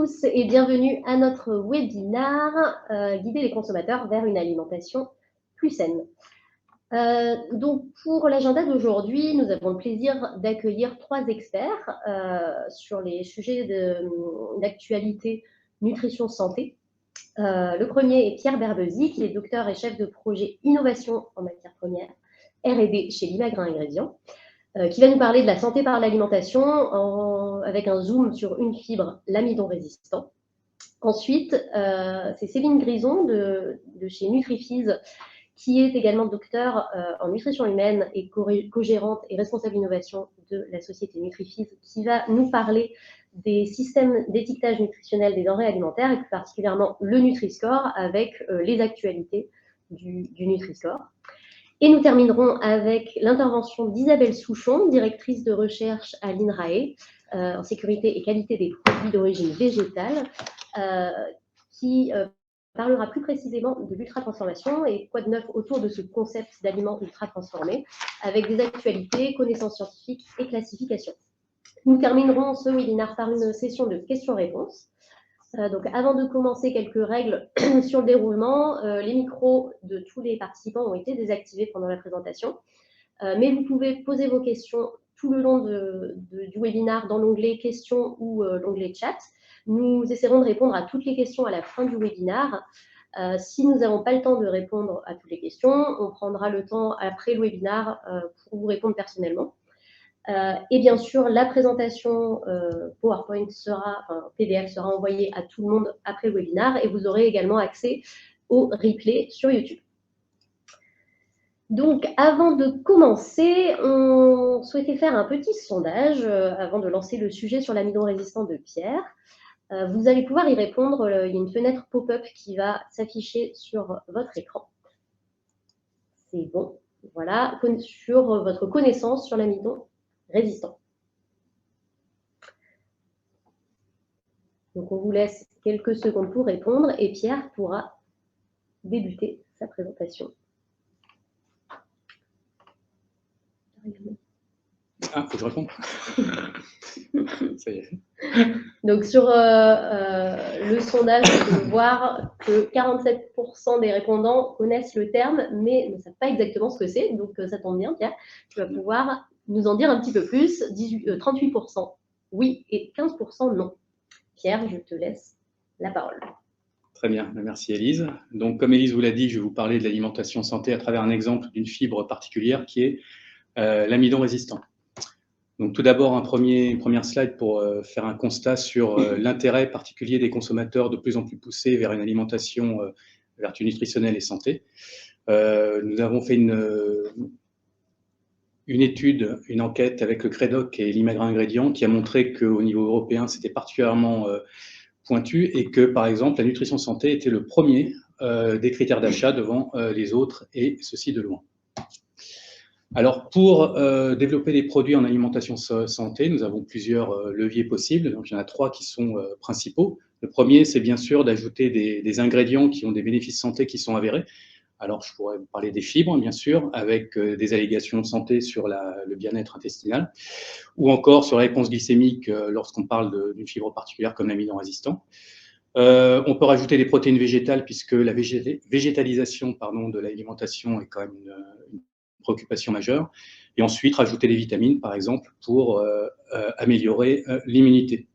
tous et bienvenue à notre webinaire Guider les consommateurs vers une alimentation plus saine. Donc pour l'agenda d'aujourd'hui, nous avons le plaisir d'accueillir 3 experts sur les sujets d'actualité nutrition santé. Le premier est Pierre Berbesi, qui est docteur et chef de projet innovation en matières premières R&D chez Limagrain Ingrédients, qui va nous parler de la santé par l'alimentation avec un zoom sur une fibre, l'amidon résistant. Ensuite, c'est Céline Grison de chez Nutrifees, qui est également docteur en nutrition humaine et co-gérante et responsable innovation de la société Nutrifees, qui va nous parler des systèmes d'étiquetage nutritionnel des denrées alimentaires et plus particulièrement le Nutri-Score avec les actualités du Nutri-Score. Et nous terminerons avec l'intervention d'Isabelle Souchon, directrice de recherche à l'INRAE, en sécurité et qualité des produits d'origine végétale, qui parlera plus précisément de l'ultra-transformation et quoi de neuf autour de ce concept d'aliments ultra-transformés, avec des actualités, connaissances scientifiques et classifications. Nous terminerons ce webinaire par une session de questions-réponses. Donc, avant de commencer, quelques règles sur le déroulement. Les micros de tous les participants ont été désactivés pendant la présentation, mais vous pouvez poser vos questions tout le long du webinaire dans l'onglet questions ou l'onglet chat. Nous essaierons de répondre à toutes les questions à la fin du webinaire. Si nous n'avons pas le temps de répondre à toutes les questions, on prendra le temps après le webinaire pour vous répondre personnellement. Et bien sûr, la présentation PowerPoint PDF sera envoyée à tout le monde après le webinaire et vous aurez également accès au replay sur YouTube. Donc, avant de commencer, on souhaitait faire un petit sondage avant de lancer le sujet sur l'amidon résistant de Pierre. Vous allez pouvoir y répondre. Il y a une fenêtre pop-up qui va s'afficher sur votre écran. C'est bon. Voilà, sur votre connaissance sur l'amidon résistant. Donc, on vous laisse quelques secondes pour répondre et Pierre pourra débuter sa présentation. Ah, faut que je réponde. Ça y est. Donc, sur le sondage, on peut voir que 47% des répondants connaissent le terme, mais ne savent pas exactement ce que c'est. Donc, ça tombe bien, Pierre. Tu vas pouvoir nous en dire un petit peu plus. 38% oui et 15% non. Pierre, je te laisse la parole. Très bien, merci Élise. Donc, comme Élise vous l'a dit, je vais vous parler de l'alimentation santé à travers un exemple d'une fibre particulière qui est l'amidon résistant. Donc, tout d'abord, une première slide pour faire un constat sur l'intérêt particulier des consommateurs de plus en plus poussés vers une alimentation vertu nutritionnelle et santé. Nous avons fait une étude, une enquête avec le Credoc et Limagrain Ingrédients qui a montré qu'au niveau européen, c'était particulièrement pointu et que, par exemple, la nutrition santé était le premier des critères d'achat devant les autres, et ceci de loin. Alors, pour développer des produits en alimentation santé, nous avons plusieurs leviers possibles. Donc, il y en a 3 qui sont principaux. Le premier, c'est bien sûr d'ajouter des ingrédients qui ont des bénéfices santé qui sont avérés. Alors, je pourrais vous parler des fibres, bien sûr, avec des allégations de santé sur le bien-être intestinal, ou encore sur la réponse glycémique lorsqu'on parle d'une fibre particulière comme l'amidon résistant. On peut rajouter des protéines végétales puisque la végétalisation de l'alimentation est quand même une préoccupation majeure. Et ensuite, rajouter des vitamines, par exemple, pour améliorer l'immunité.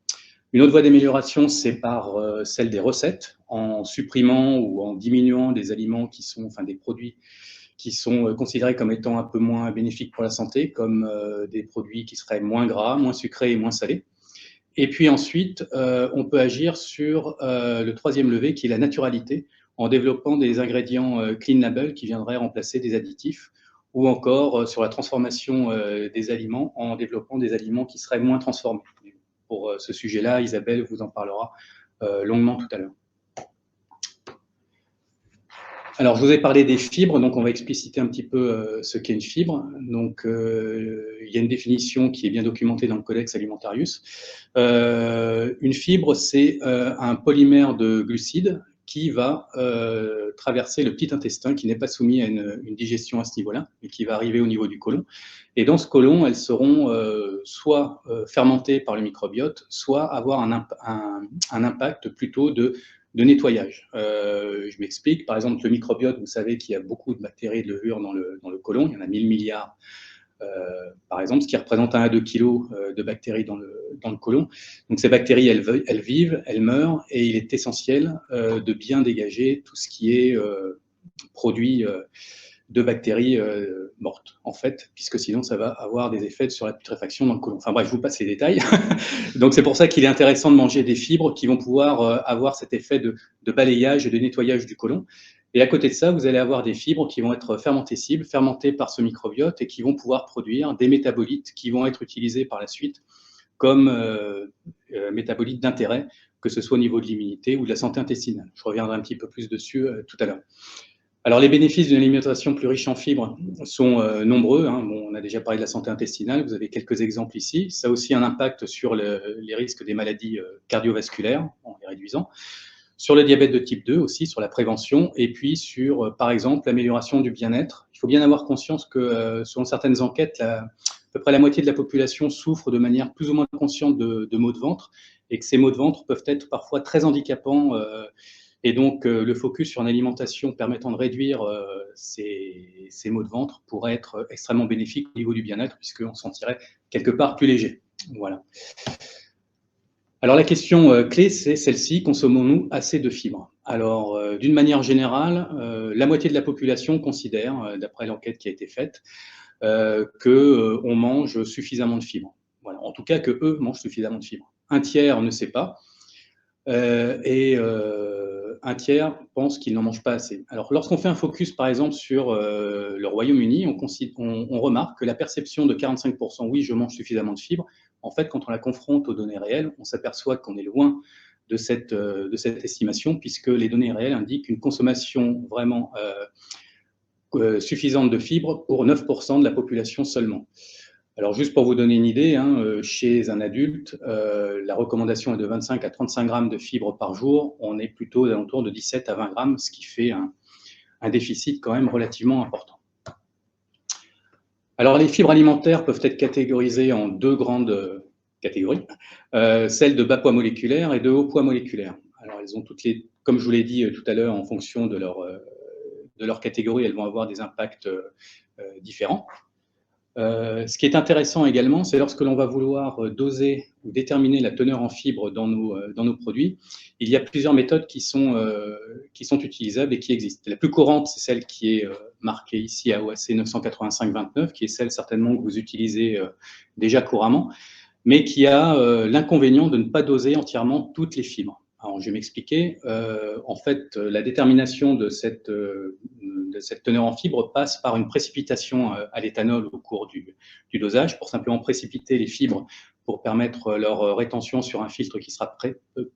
Une autre voie d'amélioration, c'est par celle des recettes, en supprimant ou en diminuant des aliments qui sont, des produits qui sont considérés comme étant un peu moins bénéfiques pour la santé, comme des produits qui seraient moins gras, moins sucrés et moins salés. Et puis ensuite, on peut agir sur le troisième levier, qui est la naturalité, en développant des ingrédients clean label qui viendraient remplacer des additifs, ou encore sur la transformation des aliments, en développant des aliments qui seraient moins transformés. Pour ce sujet-là, Isabelle vous en parlera longuement tout à l'heure. Alors, je vous ai parlé des fibres, donc on va expliciter un petit peu ce qu'est une fibre. Donc, il y a une définition qui est bien documentée dans le Codex Alimentarius. Une fibre, c'est un polymère de glucides qui va traverser le petit intestin, qui n'est pas soumis à une digestion à ce niveau-là, mais qui va arriver au niveau du côlon. Et dans ce côlon, elles seront soit fermentées par le microbiote, soit avoir un impact plutôt de nettoyage. Je m'explique. Par exemple, le microbiote, vous savez qu'il y a beaucoup de bactéries de levure dans le côlon. Il y en a 1000 milliards, par exemple, ce qui représente 1 à 2 kilos de bactéries dans le côlon. Donc ces bactéries, elles vivent, elles meurent, et il est essentiel de bien dégager tout ce qui est produit de bactéries mortes, en fait, puisque sinon ça va avoir des effets sur la putréfaction dans le côlon. Enfin bref, je vous passe les détails. Donc c'est pour ça qu'il est intéressant de manger des fibres qui vont pouvoir avoir cet effet de balayage et de nettoyage du côlon. Et à côté de ça, vous allez avoir des fibres qui vont être fermentescibles, fermentées par ce microbiote, et qui vont pouvoir produire des métabolites qui vont être utilisés par la suite comme métabolites d'intérêt, que ce soit au niveau de l'immunité ou de la santé intestinale. Je reviendrai un petit peu plus dessus tout à l'heure. Alors, les bénéfices d'une alimentation plus riche en fibres sont nombreux. Bon, on a déjà parlé de la santé intestinale, vous avez quelques exemples ici. Ça a aussi un impact sur les risques des maladies cardiovasculaires, en les réduisant. Sur le diabète de type 2 aussi, sur la prévention, et puis sur, par exemple, l'amélioration du bien-être. Il faut bien avoir conscience que, selon certaines enquêtes, à peu près la moitié de la population souffre de manière plus ou moins consciente de maux de ventre, et que ces maux de ventre peuvent être parfois très handicapants. Et donc, le focus sur une alimentation permettant de réduire ces maux de ventre pourrait être extrêmement bénéfique au niveau du bien-être, puisqu'on se sentirait quelque part plus léger. Voilà. Alors, la question clé, c'est celle-ci: consommons-nous assez de fibres? Alors, d'une manière générale, la moitié de la population considère, d'après l'enquête qui a été faite, qu'on mange suffisamment de fibres. Voilà. En tout cas, qu'eux mangent suffisamment de fibres. Un tiers ne sait pas. Et un tiers pense qu'il n'en mange pas assez. Alors, lorsqu'on fait un focus, par exemple, sur le Royaume-Uni, on remarque que la perception de 45% « oui, je mange suffisamment de fibres », en fait, quand on la confronte aux données réelles, on s'aperçoit qu'on est loin de cette estimation, puisque les données réelles indiquent une consommation vraiment suffisante de fibres pour 9% de la population seulement. Alors, juste pour vous donner une idée, chez un adulte, la recommandation est de 25 à 35 grammes de fibres par jour. On est plutôt aux alentours de 17 à 20 grammes, ce qui fait un déficit quand même relativement important. Alors, les fibres alimentaires peuvent être catégorisées en deux grandes catégories, celles de bas poids moléculaire et de haut poids moléculaire. Alors, elles ont toutes les, comme je vous l'ai dit tout à l'heure, en fonction de leur catégorie, elles vont avoir des impacts différents. Ce qui est intéressant également, c'est lorsque l'on va vouloir doser ou déterminer la teneur en fibres dans nos produits, il y a plusieurs méthodes qui sont utilisables et qui existent. La plus courante, c'est celle qui est marquée ici AOAC 985-29, qui est celle certainement que vous utilisez déjà couramment, mais qui a l'inconvénient de ne pas doser entièrement toutes les fibres. Alors, je vais m'expliquer. En fait, la détermination de cette teneur en fibres passe par une précipitation à l'éthanol au cours du dosage, pour simplement précipiter les fibres pour permettre leur rétention sur un filtre qui sera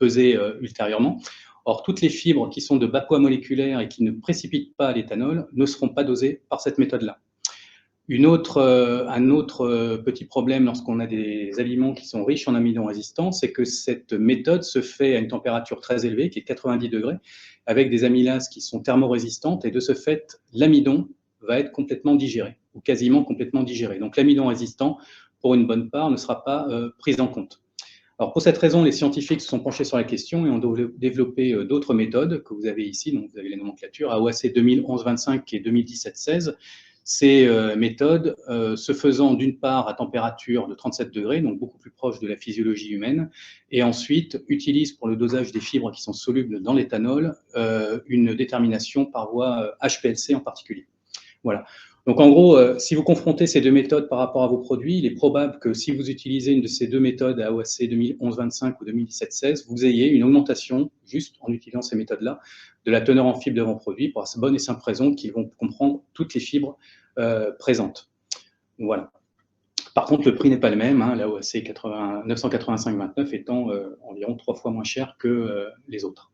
pesé ultérieurement. Or, toutes les fibres qui sont de bas poids moléculaire et qui ne précipitent pas à l'éthanol ne seront pas dosées par cette méthode-là. Un autre petit problème lorsqu'on a des aliments qui sont riches en amidon résistants, c'est que cette méthode se fait à une température très élevée, qui est 90 degrés, avec des amylases qui sont thermorésistantes, et de ce fait, l'amidon va être complètement digéré, ou quasiment complètement digéré. Donc l'amidon résistant, pour une bonne part, ne sera pas pris en compte. Alors pour cette raison, les scientifiques se sont penchés sur la question et ont développé d'autres méthodes que vous avez ici. Donc vous avez les nomenclatures AOAC 2011-25 et 2017-16. Ces méthodes se faisant d'une part à température de 37 degrés, donc beaucoup plus proche de la physiologie humaine, et ensuite utilisent pour le dosage des fibres qui sont solubles dans l'éthanol une détermination par voie HPLC en particulier. Voilà. Donc en gros, si vous confrontez ces deux méthodes par rapport à vos produits, il est probable que si vous utilisez une de ces deux méthodes AOAC 2011-25 ou 2017-16, vous ayez une augmentation, juste en utilisant ces méthodes-là, de la teneur en fibres de vos produits, pour la bonne et simple raison qu'ils vont comprendre toutes les fibres présentes. Voilà. Par contre, le prix n'est pas le même, l'AOAC 985-29 étant environ 3 fois moins cher que les autres.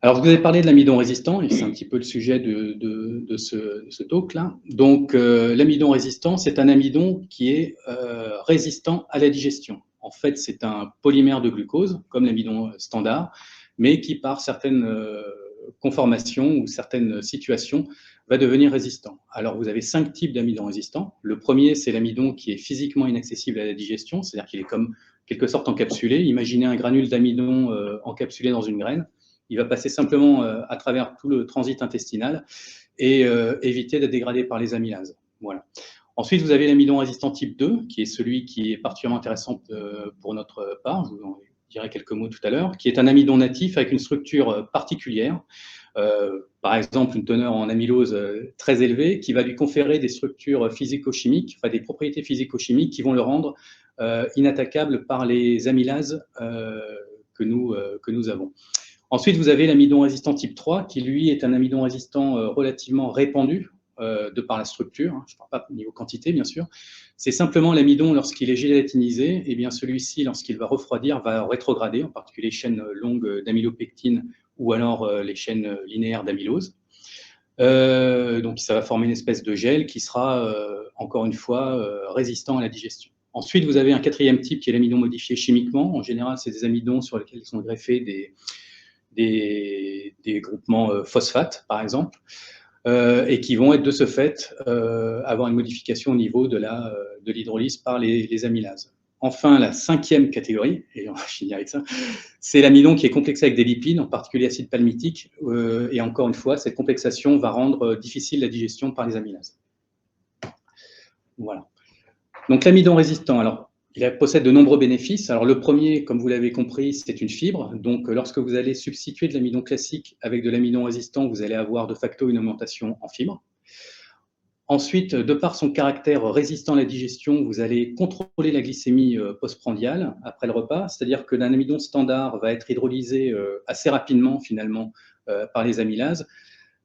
Alors, je vous ai parlé de l'amidon résistant, et c'est un petit peu le sujet de ce talk-là. Donc, l'amidon résistant, c'est un amidon qui est résistant à la digestion. En fait, c'est un polymère de glucose, comme l'amidon standard, mais qui, par certaines conformations ou certaines situations, va devenir résistant. Alors, vous avez 5 types d'amidon résistants. Le premier, c'est l'amidon qui est physiquement inaccessible à la digestion, c'est-à-dire qu'il est comme quelque sorte encapsulé. Imaginez un granule d'amidon encapsulé dans une graine. Il va passer simplement à travers tout le transit intestinal et éviter d'être dégradé par les amylases. Voilà. Ensuite, vous avez l'amidon résistant type 2, qui est celui qui est particulièrement intéressant pour notre part, je vous en dirai quelques mots tout à l'heure, qui est un amidon natif avec une structure particulière, par exemple une teneur en amylose très élevée, qui va lui conférer des structures physico-chimiques, enfin des propriétés physico-chimiques qui vont le rendre inattaquable par les amylases que nous avons. Ensuite, vous avez l'amidon résistant type 3, qui lui est un amidon résistant relativement répandu, de par la structure, hein, je ne parle pas au niveau quantité bien sûr, c'est simplement l'amidon lorsqu'il est gélatinisé, et bien celui-ci lorsqu'il va refroidir va rétrograder, en particulier les chaînes longues d'amylopectine ou alors les chaînes linéaires d'amylose. Donc ça va former une espèce de gel qui sera encore une fois résistant à la digestion. Ensuite, vous avez un quatrième type qui est l'amidon modifié chimiquement. En général, c'est des amidons sur lesquels sont greffés des groupements phosphates, par exemple. Et qui vont être de ce fait avoir une modification au niveau de l'hydrolyse par les amylases. Enfin, la 5e catégorie, et on va finir avec ça, c'est l'amidon qui est complexé avec des lipides, en particulier acide palmitique, et encore une fois, cette complexation va rendre difficile la digestion par les amylases. Voilà. Donc l'amidon résistant, alors, il possède de nombreux bénéfices. Alors le premier, comme vous l'avez compris, c'est une fibre. Donc lorsque vous allez substituer de l'amidon classique avec de l'amidon résistant, vous allez avoir de facto une augmentation en fibres. Ensuite, de par son caractère résistant à la digestion, vous allez contrôler la glycémie postprandiale après le repas, c'est-à-dire que d'un amidon standard va être hydrolysé assez rapidement finalement par les amylases,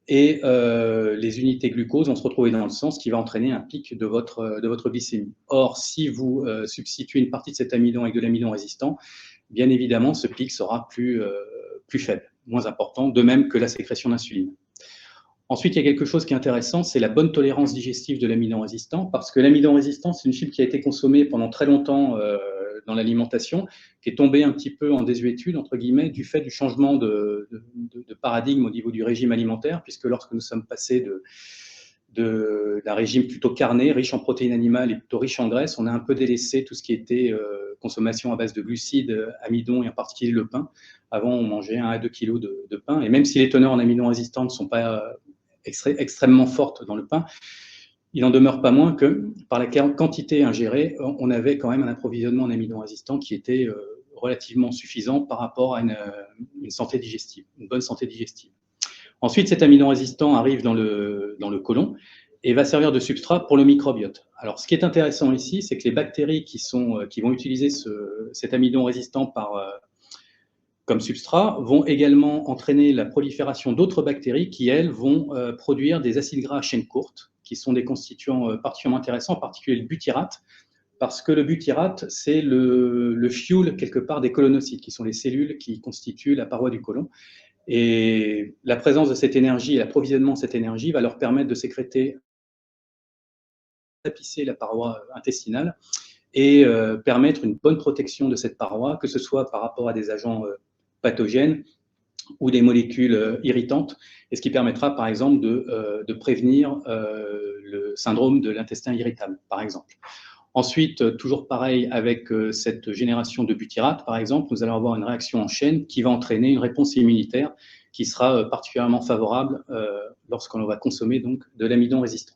et les unités glucose vont se retrouver dans le sang, ce qui va entraîner un pic de votre glycémie. Or, si vous substituez une partie de cet amidon avec de l'amidon résistant, bien évidemment, ce pic sera plus faible, moins important, de même que la sécrétion d'insuline. Ensuite, il y a quelque chose qui est intéressant, c'est la bonne tolérance digestive de l'amidon résistant, parce que l'amidon résistant, c'est une fibre qui a été consommée pendant très longtemps dans l'alimentation, qui est tombée un petit peu en désuétude, entre guillemets, du fait du changement de paradigme au niveau du régime alimentaire, puisque lorsque nous sommes passés d'un régime plutôt carné, riche en protéines animales et plutôt riche en graisse, on a un peu délaissé tout ce qui était consommation à base de glucides, amidon et en particulier le pain. Avant, on mangeait 1 à 2 kg de pain, et même si les teneurs en amidon résistants ne sont pas extrêmement fortes dans le pain, il n'en demeure pas moins que par la quantité ingérée, on avait quand même un approvisionnement en amidon résistant qui était relativement suffisant par rapport à une santé digestive, une bonne santé digestive. Ensuite, cet amidon résistant arrive dans le côlon et va servir de substrat pour le microbiote. Alors, ce qui est intéressant ici, c'est que les bactéries qui vont utiliser cet amidon résistant comme substrat vont également entraîner la prolifération d'autres bactéries qui, elles, vont produire des acides gras à chaîne courte, qui sont des constituants particulièrement intéressants, en particulier le butyrate, parce que le butyrate, c'est le fuel, quelque part, des colonocytes, qui sont les cellules qui constituent la paroi du côlon. Et la présence de cette énergie et l'approvisionnement de cette énergie va leur permettre de sécréter, tapisser la paroi intestinale et permettre une bonne protection de cette paroi, que ce soit par rapport à des agents pathogènes ou des molécules irritantes, et ce qui permettra par exemple de prévenir le syndrome de l'intestin irritable, par exemple. Ensuite, toujours pareil avec cette génération de butyrate, par exemple, nous allons avoir une réaction en chaîne qui va entraîner une réponse immunitaire qui sera particulièrement favorable lorsqu'on va consommer donc de l'amidon résistant.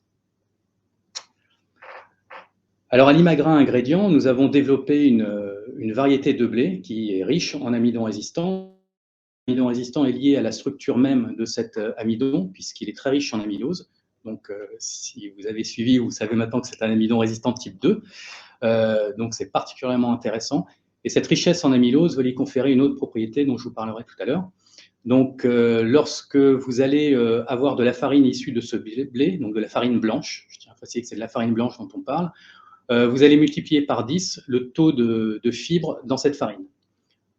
Alors, à l'Imagrin Ingrédients, nous avons développé une variété de blé qui est riche en amidon résistant. L'amidon résistant est lié à la structure même de cet amidon, puisqu'il est très riche en amylose. Donc, si vous avez suivi, vous savez maintenant que c'est un amidon résistant type 2. Donc, c'est particulièrement intéressant. Et cette richesse en amylose va lui conférer une autre propriété dont je vous parlerai tout à l'heure. Donc, lorsque vous allez avoir de la farine issue de ce blé, donc de la farine blanche, je tiens à préciser que c'est de la farine blanche dont on parle, vous allez multiplier par 10 le taux de fibres dans cette farine.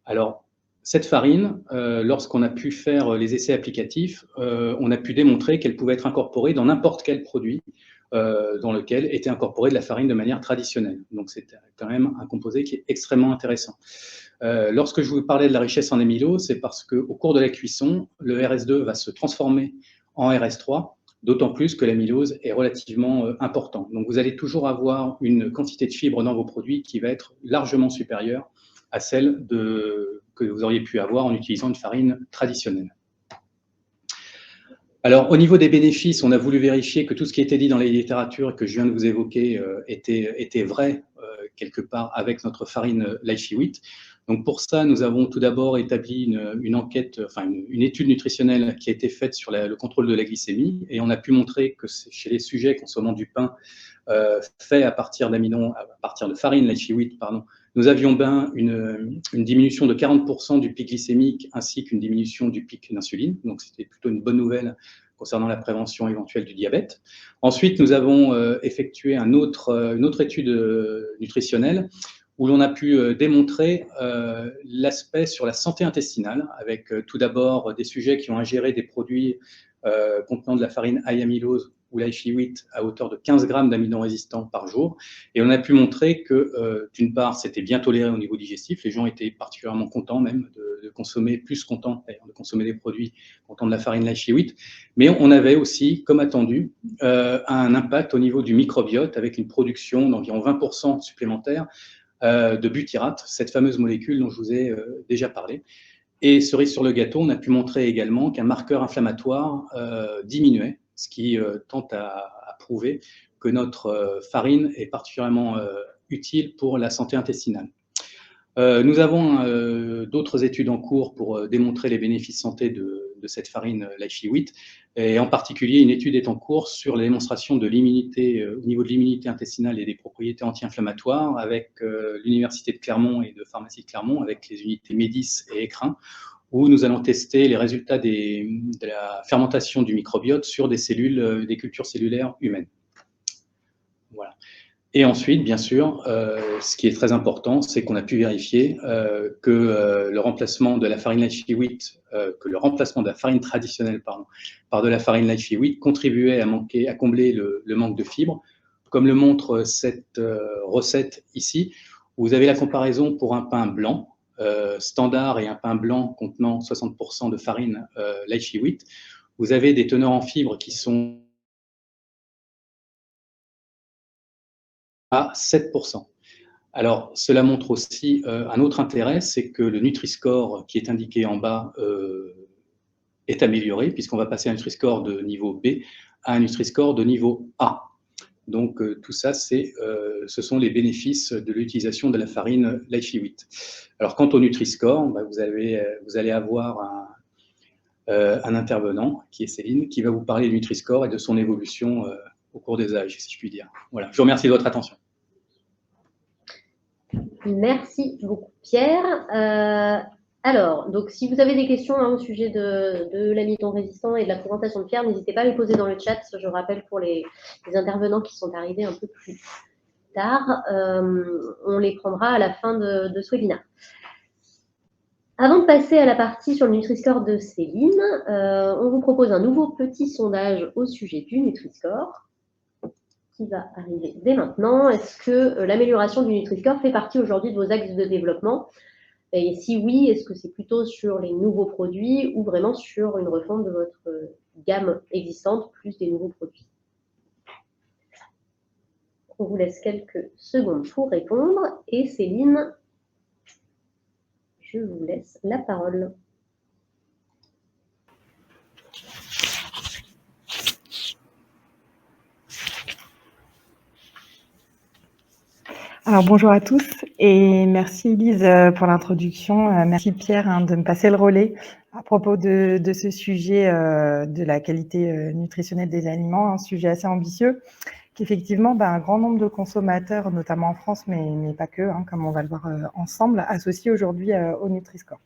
Alors, cette farine, lorsqu'on a pu faire les essais applicatifs, on a pu démontrer qu'elle pouvait être incorporée dans n'importe quel produit dans lequel était incorporée de la farine de manière traditionnelle. Donc c'est quand même un composé qui est extrêmement intéressant. Lorsque je vous parlais de la richesse en amylose, c'est parce qu'au cours de la cuisson, le RS2 va se transformer en RS3, d'autant plus que l'amylose est relativement important. Donc vous allez toujours avoir une quantité de fibres dans vos produits qui va être largement supérieure à celle que vous auriez pu avoir en utilisant une farine traditionnelle. Alors, au niveau des bénéfices, on a voulu vérifier que tout ce qui était dit dans les littératures que je viens de vous évoquer était vrai quelque part avec notre farine Lychee Wheat. Donc pour ça, nous avons tout d'abord établi une enquête, enfin une étude nutritionnelle qui a été faite sur le contrôle de la glycémie, et on a pu montrer que chez les sujets consommant du pain fait à partir de farine Lychee Wheat, pardon, nous avions bien une diminution de 40% du pic glycémique ainsi qu'une diminution du pic d'insuline. Donc c'était plutôt une bonne nouvelle concernant la prévention éventuelle du diabète. Ensuite, nous avons effectué une autre étude nutritionnelle où l'on a pu démontrer l'aspect sur la santé intestinale, avec tout d'abord des sujets qui ont ingéré des produits contenant de la farine high amylose ou Lychee Wheat à hauteur de 15 grammes d'amidon résistant par jour. Et on a pu montrer que, d'une part, c'était bien toléré au niveau digestif. Les gens étaient particulièrement contents même de consommer, plus contents d'ailleurs, de consommer des produits contenant de la farine Lychee Wheat. Mais on avait aussi, comme attendu, un impact au niveau du microbiote avec une production d'environ 20% supplémentaire de butyrate, cette fameuse molécule dont je vous ai déjà parlé. Et cerise sur le gâteau, on a pu montrer également qu'un marqueur inflammatoire diminuait, ce qui tente à prouver que notre farine est particulièrement utile pour la santé intestinale. Nous avons d'autres études en cours pour démontrer les bénéfices santé de cette farine Lychee Wheat, et en particulier une étude est en cours sur la démonstration de l'immunité au niveau de l'immunité intestinale et des propriétés anti-inflammatoires avec l'Université de Clermont et de Pharmacie de Clermont, avec les unités MEDIS et Écrin, où nous allons tester les résultats de la fermentation du microbiote sur des cellules, des cultures cellulaires humaines. Voilà. Et ensuite, bien sûr, ce qui est très important, c'est qu'on a pu vérifier que le remplacement de la farine Lychee Wheat, que le remplacement de la farine traditionnelle par de la farine Lychee Wheat contribuait à combler le manque de fibres, comme le montre cette recette ici, où vous avez la comparaison pour un pain blanc standard et un pain blanc contenant 60% de farine Lychee Wheat. Vous avez des teneurs en fibres qui sont à 7%. Alors, cela montre aussi un autre intérêt, c'est que le Nutri-Score qui est indiqué en bas est amélioré, puisqu'on va passer à un Nutri-Score de niveau B à un Nutri-Score de niveau A. Donc, tout ça, ce sont les bénéfices de l'utilisation de la farine Lychee Wheat. Alors, quant au Nutri-Score, bah, vous allez avoir un intervenant, qui est Céline, qui va vous parler du Nutri-Score et de son évolution au cours des âges, si je puis dire. Voilà, je vous remercie de votre attention. Merci beaucoup, Pierre. Alors, donc, si vous avez des questions au sujet de l'amidon résistant et de la présentation de Pierre, n'hésitez pas à les poser dans le chat. Je rappelle pour les intervenants qui sont arrivés un peu plus tard, on les prendra à la fin de ce webinaire. Avant de passer à la partie sur le Nutri-Score de Céline, on vous propose un nouveau petit sondage au sujet du Nutri-Score qui va arriver dès maintenant. Est-ce que l'amélioration du Nutri-Score fait partie aujourd'hui de vos axes de développement? Et si oui, est-ce que c'est plutôt sur les nouveaux produits ou vraiment sur une refonte de votre gamme existante plus des nouveaux produits? On vous laisse quelques secondes pour répondre. Et Céline, je vous laisse la parole. Alors bonjour à tous et merci Elise pour l'introduction. Merci Pierre de me passer le relais à propos de ce sujet de la qualité nutritionnelle des aliments, un sujet assez ambitieux qu'effectivement un grand nombre de consommateurs, notamment en France, mais pas que, comme on va le voir ensemble, associent aujourd'hui au Nutri-Score.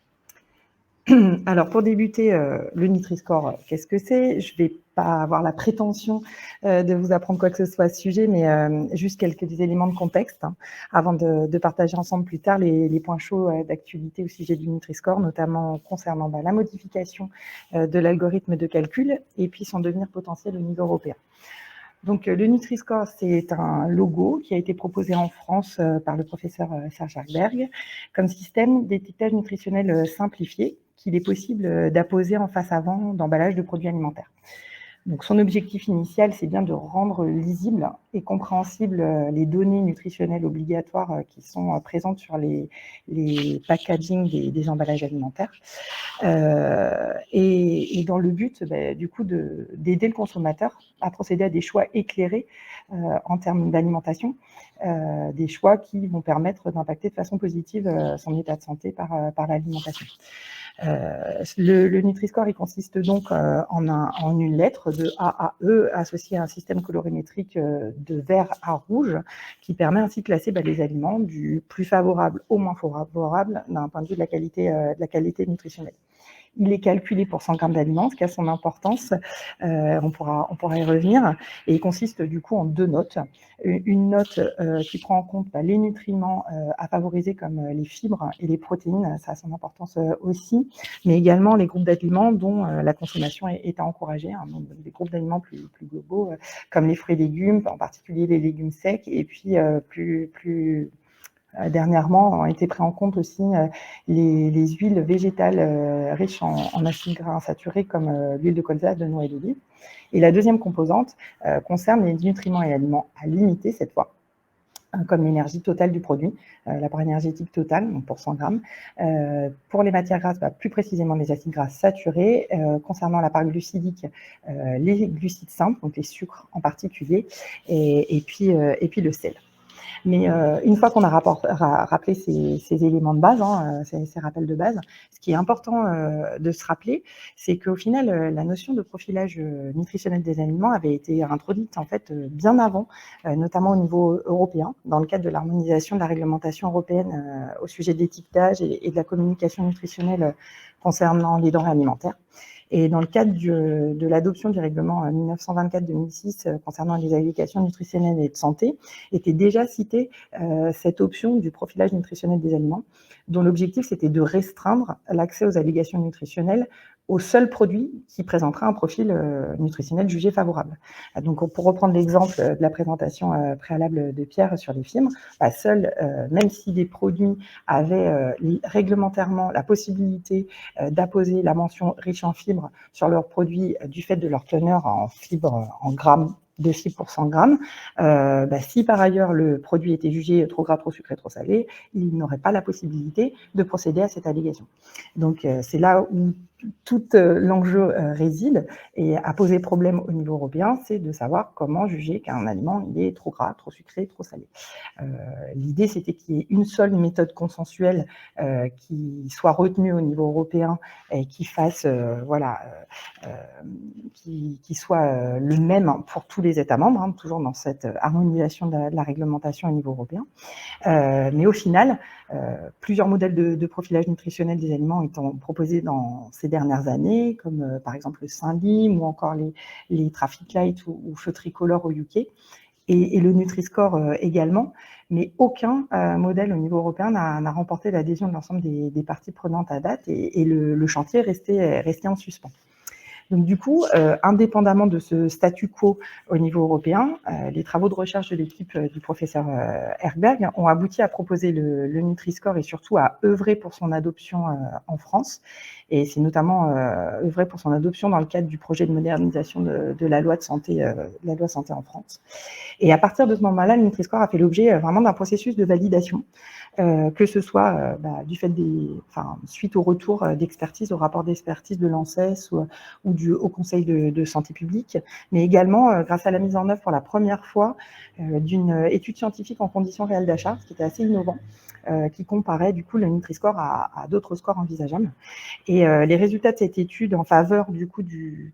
Alors, pour débuter, le Nutri-Score, qu'est-ce que c'est? Je ne vais pas avoir la prétention de vous apprendre quoi que ce soit à ce sujet, mais juste quelques éléments de contexte, hein, avant de partager ensemble plus tard les points chauds d'actualité au sujet du Nutri-Score, notamment concernant la modification de l'algorithme de calcul et puis son devenir potentiel au niveau européen. Donc, le Nutri-Score, c'est un logo qui a été proposé en France par le professeur Serge Hagberg comme système d'étiquetage nutritionnel simplifié qu'il est possible d'apposer en face avant d'emballage de produits alimentaires. Donc, son objectif initial, c'est bien de rendre lisibles et compréhensibles les données nutritionnelles obligatoires qui sont présentes sur les packaging des emballages alimentaires. Et dans le but, du coup, d'aider le consommateur à procéder à des choix éclairés en termes d'alimentation, des choix qui vont permettre d'impacter de façon positive son état de santé par l'alimentation. Le Nutri-Score, il consiste donc en une lettre de A à E associée à un système colorimétrique de vert à rouge qui permet ainsi de classer les aliments du plus favorable au moins favorable d'un point de vue de la qualité nutritionnelle. Il est calculé pour 100 grammes d'aliments, ce qui a son importance, on pourra y revenir, et il consiste du coup en 2 notes. Une note qui prend en compte les nutriments à favoriser comme les fibres et les protéines, ça a son importance aussi, mais également les groupes d'aliments dont la consommation est à encourager, hein, donc des groupes d'aliments plus globaux comme les fruits et légumes, en particulier les légumes secs, et puis plus dernièrement ont été pris en compte aussi les huiles végétales riches en acides gras insaturés comme l'huile de colza, de noix et d'olive. Et la deuxième composante concerne les nutriments et aliments à limiter cette fois, comme l'énergie totale du produit, l'apport énergétique total, donc pour 100 grammes. Pour les matières grasses, plus précisément les acides gras saturés. Concernant la part glucidique, les glucides simples, donc les sucres en particulier, et puis le sel. Mais une fois qu'on a rappelé ces éléments de base, ces rappels de base, ce qui est important de se rappeler, c'est qu'au final, la notion de profilage nutritionnel des aliments avait été introduite en fait bien avant, notamment au niveau européen, dans le cadre de l'harmonisation de la réglementation européenne au sujet de l'étiquetage et de la communication nutritionnelle concernant les denrées alimentaires. Et dans le cadre de l'adoption du règlement 1924-2006 concernant les allégations nutritionnelles et de santé, était déjà citée cette option du profilage nutritionnel des aliments, dont l'objectif c'était de restreindre l'accès aux allégations nutritionnelles au seul produit qui présentera un profil nutritionnel jugé favorable. Donc, pour reprendre l'exemple de la présentation préalable de Pierre sur les fibres, même si des produits avaient réglementairement la possibilité d'apposer la mention riche en fibres sur leurs produits du fait de leur teneur en fibres en grammes de fibres pour 100 grammes, si par ailleurs le produit était jugé trop gras, trop sucré, trop salé, il n'aurait pas la possibilité de procéder à cette allégation. Donc c'est là où tout l'enjeu réside et a posé problème au niveau européen, c'est de savoir comment juger qu'un aliment il est trop gras, trop sucré, trop salé. L'idée, c'était qu'il y ait une seule méthode consensuelle qui soit retenue au niveau européen et qui fasse, qui soit le même pour tous les États membres, toujours dans cette harmonisation de la réglementation au niveau européen. Mais au final, plusieurs modèles de profilage nutritionnel des aliments étant proposés dans ces dernières années, comme par exemple le Saint-Lim ou encore les Traffic Light ou Feu Tricolore au UK, et le Nutri-Score également, mais aucun modèle au niveau européen n'a remporté l'adhésion de l'ensemble des parties prenantes à date, et le chantier restait en suspens. Donc du coup, indépendamment de ce statu quo au niveau européen, les travaux de recherche de l'équipe du professeur Hagberg ont abouti à proposer le Nutri-Score et surtout à œuvrer pour son adoption en France. Et c'est notamment œuvrer pour son adoption dans le cadre du projet de modernisation de la loi de santé, en France. Et à partir de ce moment-là, le Nutri-Score a fait l'objet vraiment d'un processus de validation, que ce soit du fait suite au retour d'expertise, au rapport d'expertise de l'ANSES ou du Haut Conseil de santé publique, mais également grâce à la mise en œuvre pour la première fois d'une étude scientifique en conditions réelles d'achat, ce qui était assez innovant, qui comparait du coup le Nutri-Score à d'autres scores envisageables. Et les résultats de cette étude en faveur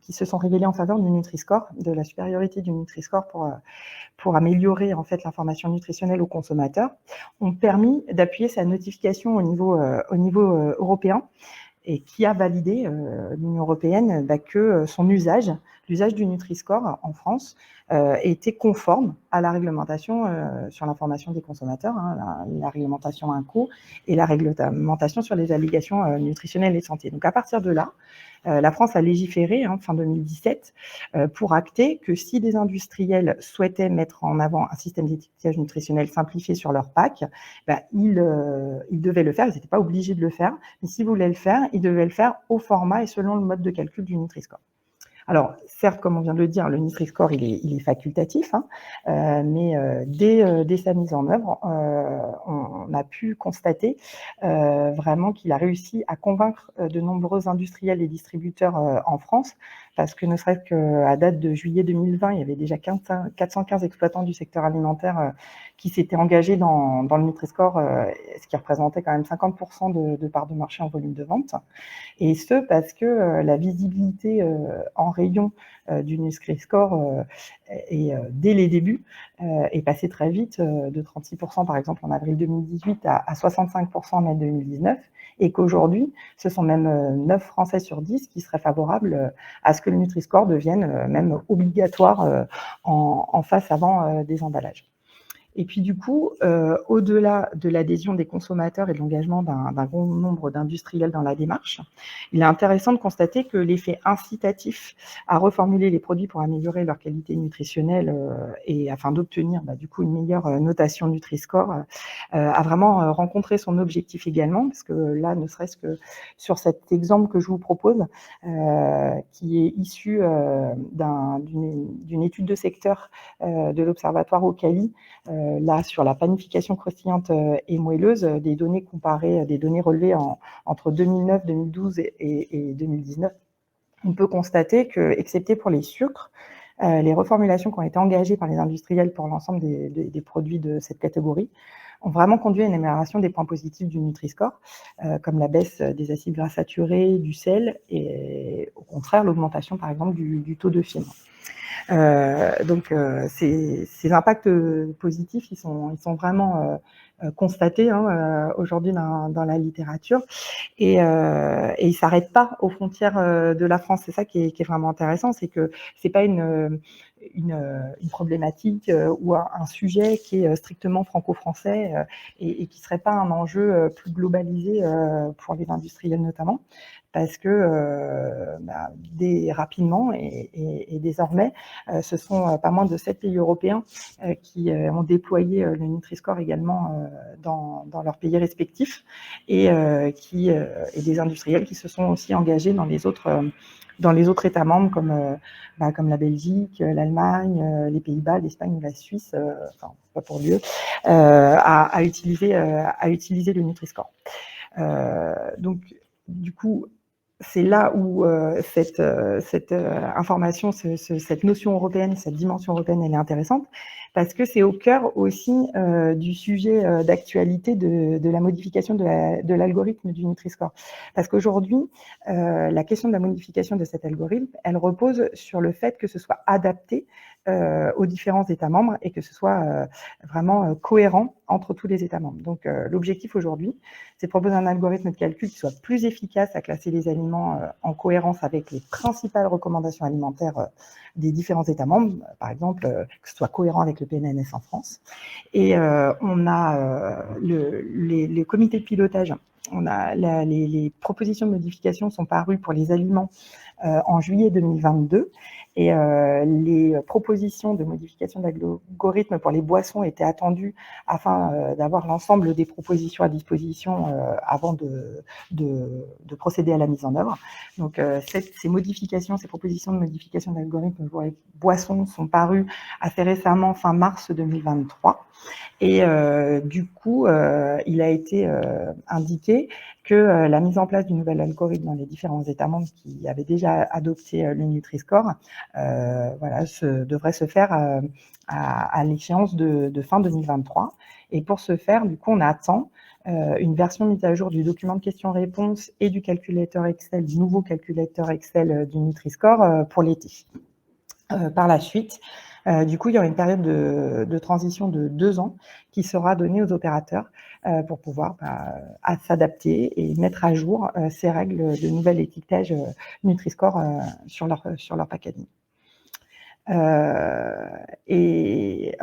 qui se sont révélés en faveur du Nutri-Score, de la supériorité du Nutri-Score pour améliorer en fait l'information nutritionnelle aux consommateurs, ont permis d'appuyer sa notification au niveau européen. et qui a validé, l'Union européenne, que son usage, l'usage du Nutri-Score en France, était conforme à la réglementation sur l'information des consommateurs, hein, la réglementation INCO et la réglementation sur les allégations nutritionnelles et santé. Donc à partir de là, la France a légiféré fin 2017 pour acter que si des industriels souhaitaient mettre en avant un système d'étiquetage nutritionnel simplifié sur leur pack, ils devaient le faire, ils n'étaient pas obligés de le faire, mais s'ils voulaient le faire, ils devaient le faire au format et selon le mode de calcul du Nutri-Score. Alors, certes, comme on vient de le dire, le Nutri-Score, il est facultatif, mais dès sa mise en œuvre, on a pu constater vraiment qu'il a réussi à convaincre de nombreux industriels et distributeurs en France, parce que ne serait-ce qu'à date de juillet 2020, il y avait déjà 415 exploitants du secteur alimentaire qui s'étaient engagés dans le Nutri-Score, ce qui représentait quand même 50% de part de marché en volume de vente. Et ce, parce que la visibilité en rayon du Nutri-Score dès les débuts est passée très vite, de 36% par exemple en avril 2018 à 65% en mai 2019, et qu'aujourd'hui, ce sont même 9 Français sur 10 qui seraient favorables à ce que le Nutri-Score devienne même obligatoire en face avant des emballages. Et puis du coup, au-delà de l'adhésion des consommateurs et de l'engagement d'un grand nombre d'industriels dans la démarche, il est intéressant de constater que l'effet incitatif à reformuler les produits pour améliorer leur qualité nutritionnelle et afin d'obtenir du coup une meilleure notation Nutri-Score a vraiment rencontré son objectif également, parce que là, ne serait-ce que sur cet exemple que je vous propose, qui est issu d'une étude de secteur de l'Observatoire Ocali, là, sur la panification croustillante et moelleuse, des données comparées, des données relevées entre 2009, 2012 et 2019, on peut constater que, excepté pour les sucres, les reformulations qui ont été engagées par les industriels pour l'ensemble des produits de cette catégorie ont vraiment conduit à une amélioration des points positifs du Nutri-Score, comme la baisse des acides gras saturés, du sel, et au contraire l'augmentation par exemple du taux de fibres. Donc ces impacts positifs, ils sont vraiment constatés aujourd'hui dans la littérature, et ils ne s'arrêtent pas aux frontières de la France. C'est ça qui est vraiment intéressant, c'est que c'est pas une problématique ou un sujet qui est strictement franco-français et qui ne serait pas un enjeu plus globalisé pour les industriels notamment, parce que rapidement et désormais, ce sont pas moins de 7 pays européens qui ont déployé le Nutri-Score également dans leurs pays respectifs, et des industriels qui se sont aussi engagés dans les autres États membres comme la Belgique, l'Allemagne, les Pays-Bas, l'Espagne ou la Suisse, enfin pas pour lieu, à utiliser le Nutri-Score. Donc du coup, c'est là où cette information, cette notion européenne, cette dimension européenne, elle est intéressante, parce que c'est au cœur aussi du sujet d'actualité de la modification de l'algorithme du Nutri-Score. Parce qu'aujourd'hui, la question de la modification de cet algorithme, elle repose sur le fait que ce soit adapté aux différents États membres et que ce soit vraiment cohérent entre tous les États membres. Donc l'objectif aujourd'hui, c'est de proposer un algorithme de calcul qui soit plus efficace à classer les aliments en cohérence avec les principales recommandations alimentaires des différents États membres, par exemple que ce soit cohérent avec le PNNS en France. Et on a les comités de pilotage. On a les propositions de modification sont parues pour les aliments en juillet 2022, et les propositions de modification d'algorithme pour les boissons étaient attendues afin d'avoir l'ensemble des propositions à disposition avant de procéder à la mise en œuvre. Donc ces modifications, ces propositions de modification d'algorithme pour les boissons sont parues assez récemment, fin mars 2023. Et du coup, il a été indiqué que la mise en place du nouvel algorithme dans les différents États membres qui avaient déjà adopté le Nutri-Score devrait se faire à l'échéance de fin 2023. Et pour ce faire, du coup, on attend une version mise à jour du document de questions-réponses et du calculateur Excel, du nouveau calculateur Excel du Nutri-Score pour l'été. Par la suite, Du coup, il y aura une période de transition de 2 ans qui sera donnée aux opérateurs pour pouvoir s'adapter et mettre à jour ces règles de nouvel étiquetage Nutri-Score sur leur packaging.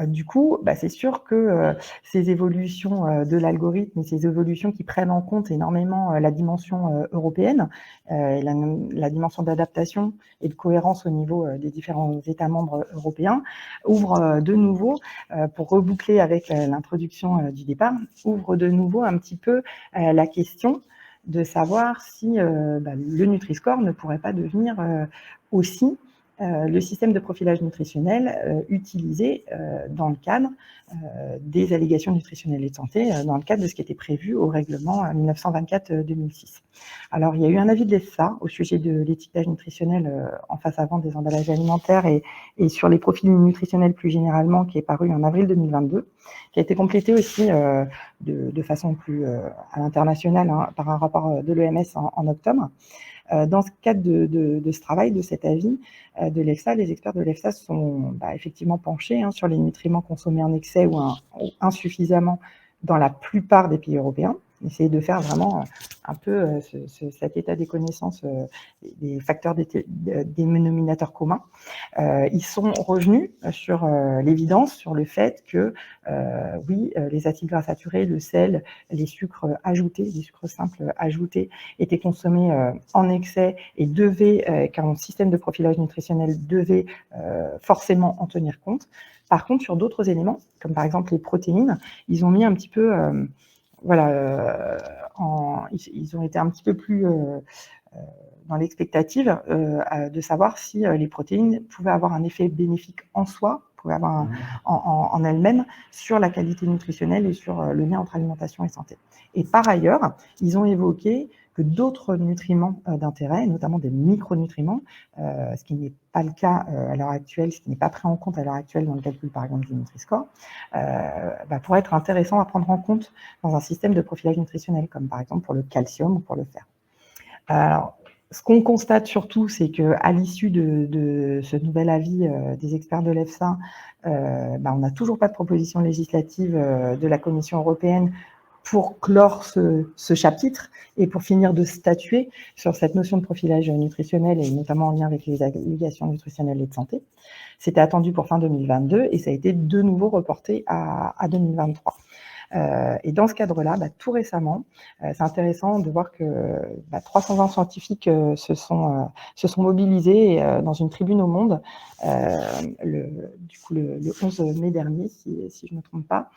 Du coup, c'est sûr que ces évolutions de l'algorithme et ces évolutions qui prennent en compte énormément la dimension européenne, et la dimension d'adaptation et de cohérence au niveau des différents États membres européens, ouvrent de nouveau, pour reboucler avec l'introduction du départ, ouvre de nouveau un petit peu la question de savoir si le Nutri-Score ne pourrait pas devenir aussi le système de profilage nutritionnel utilisé dans le cadre des allégations nutritionnelles et de santé, dans le cadre de ce qui était prévu au règlement 1924-2006. Alors, il y a eu un avis de l'EFSA au sujet de l'étiquetage nutritionnel en face avant des emballages alimentaires et sur les profils nutritionnels plus généralement, qui est paru en avril 2022, qui a été complété aussi de façon plus à l'international par un rapport de l'OMS en octobre. Dans ce cadre de ce travail, de cet avis de l'EFSA, les experts de l'EFSA sont effectivement penchés sur les nutriments consommés en excès ou insuffisamment dans la plupart des pays européens. Essayer de faire vraiment un peu cet état des connaissances des facteurs des dénominateurs communs. Ils sont revenus sur l'évidence, sur le fait que oui, les acides gras saturés, le sel, les sucres ajoutés, les sucres simples ajoutés étaient consommés en excès et qu'un système de profilage nutritionnel devait forcément en tenir compte. Par contre, sur d'autres éléments, comme par exemple les protéines, ils ont mis un petit peu ils ont été un petit peu plus dans l'expectative de savoir si les protéines pouvaient avoir un effet bénéfique en soi, pouvaient avoir en elles-mêmes sur la qualité nutritionnelle et sur le lien entre alimentation et santé. Et par ailleurs, ils ont évoqué que d'autres nutriments d'intérêt, notamment des micronutriments, ce qui n'est pas le cas à l'heure actuelle, ce qui n'est pas pris en compte à l'heure actuelle dans le calcul, par exemple, du Nutri-Score, pourrait être intéressant à prendre en compte dans un système de profilage nutritionnel, comme par exemple pour le calcium ou pour le fer. Alors, ce qu'on constate surtout, c'est qu'à l'issue de ce nouvel avis des experts de l'EFSA, on n'a toujours pas de proposition législative de la Commission européenne pour clore ce chapitre et pour finir de statuer sur cette notion de profilage nutritionnel et notamment en lien avec les allégations nutritionnelles et de santé. C'était attendu pour fin 2022 et ça a été de nouveau reporté à 2023. Et dans ce cadre-là, tout récemment, c'est intéressant de voir que 320 scientifiques se sont mobilisés dans une tribune au Monde, le 11 mai dernier, si je ne me trompe pas,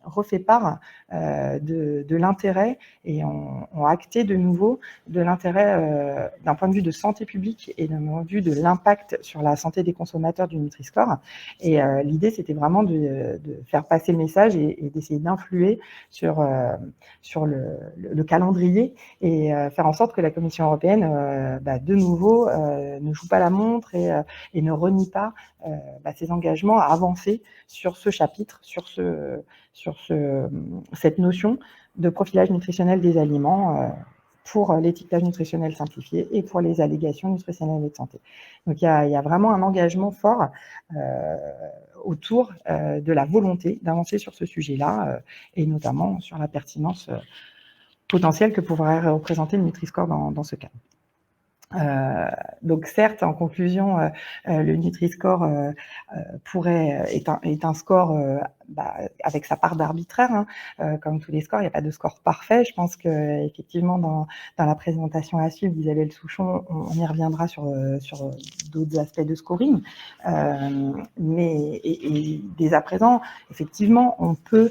refait part de l'intérêt et ont acté de nouveau de l'intérêt d'un point de vue de santé publique et d'un point de vue de l'impact sur la santé des consommateurs du Nutri-Score. Et l'idée, c'était vraiment de faire passer le message et d'essayer d'influer sur le calendrier et faire en sorte que la Commission européenne, de nouveau, ne joue pas la montre et ne renie pas ses engagements à avancer sur ce chapitre, sur cette notion de profilage nutritionnel des aliments pour l'étiquetage nutritionnel simplifié et pour les allégations nutritionnelles et de santé. Donc il y a vraiment un engagement fort autour de la volonté d'avancer sur ce sujet-là et notamment sur la pertinence potentielle que pourrait représenter le Nutri-Score dans ce cas. Donc certes, en conclusion, le Nutri-Score est un score avec sa part d'arbitraire, comme tous les scores, il n'y a pas de score parfait. Je pense que effectivement dans la présentation à suivre d'Isabelle Souchon, on y reviendra sur d'autres aspects de scoring. Mais dès à présent, effectivement, on peut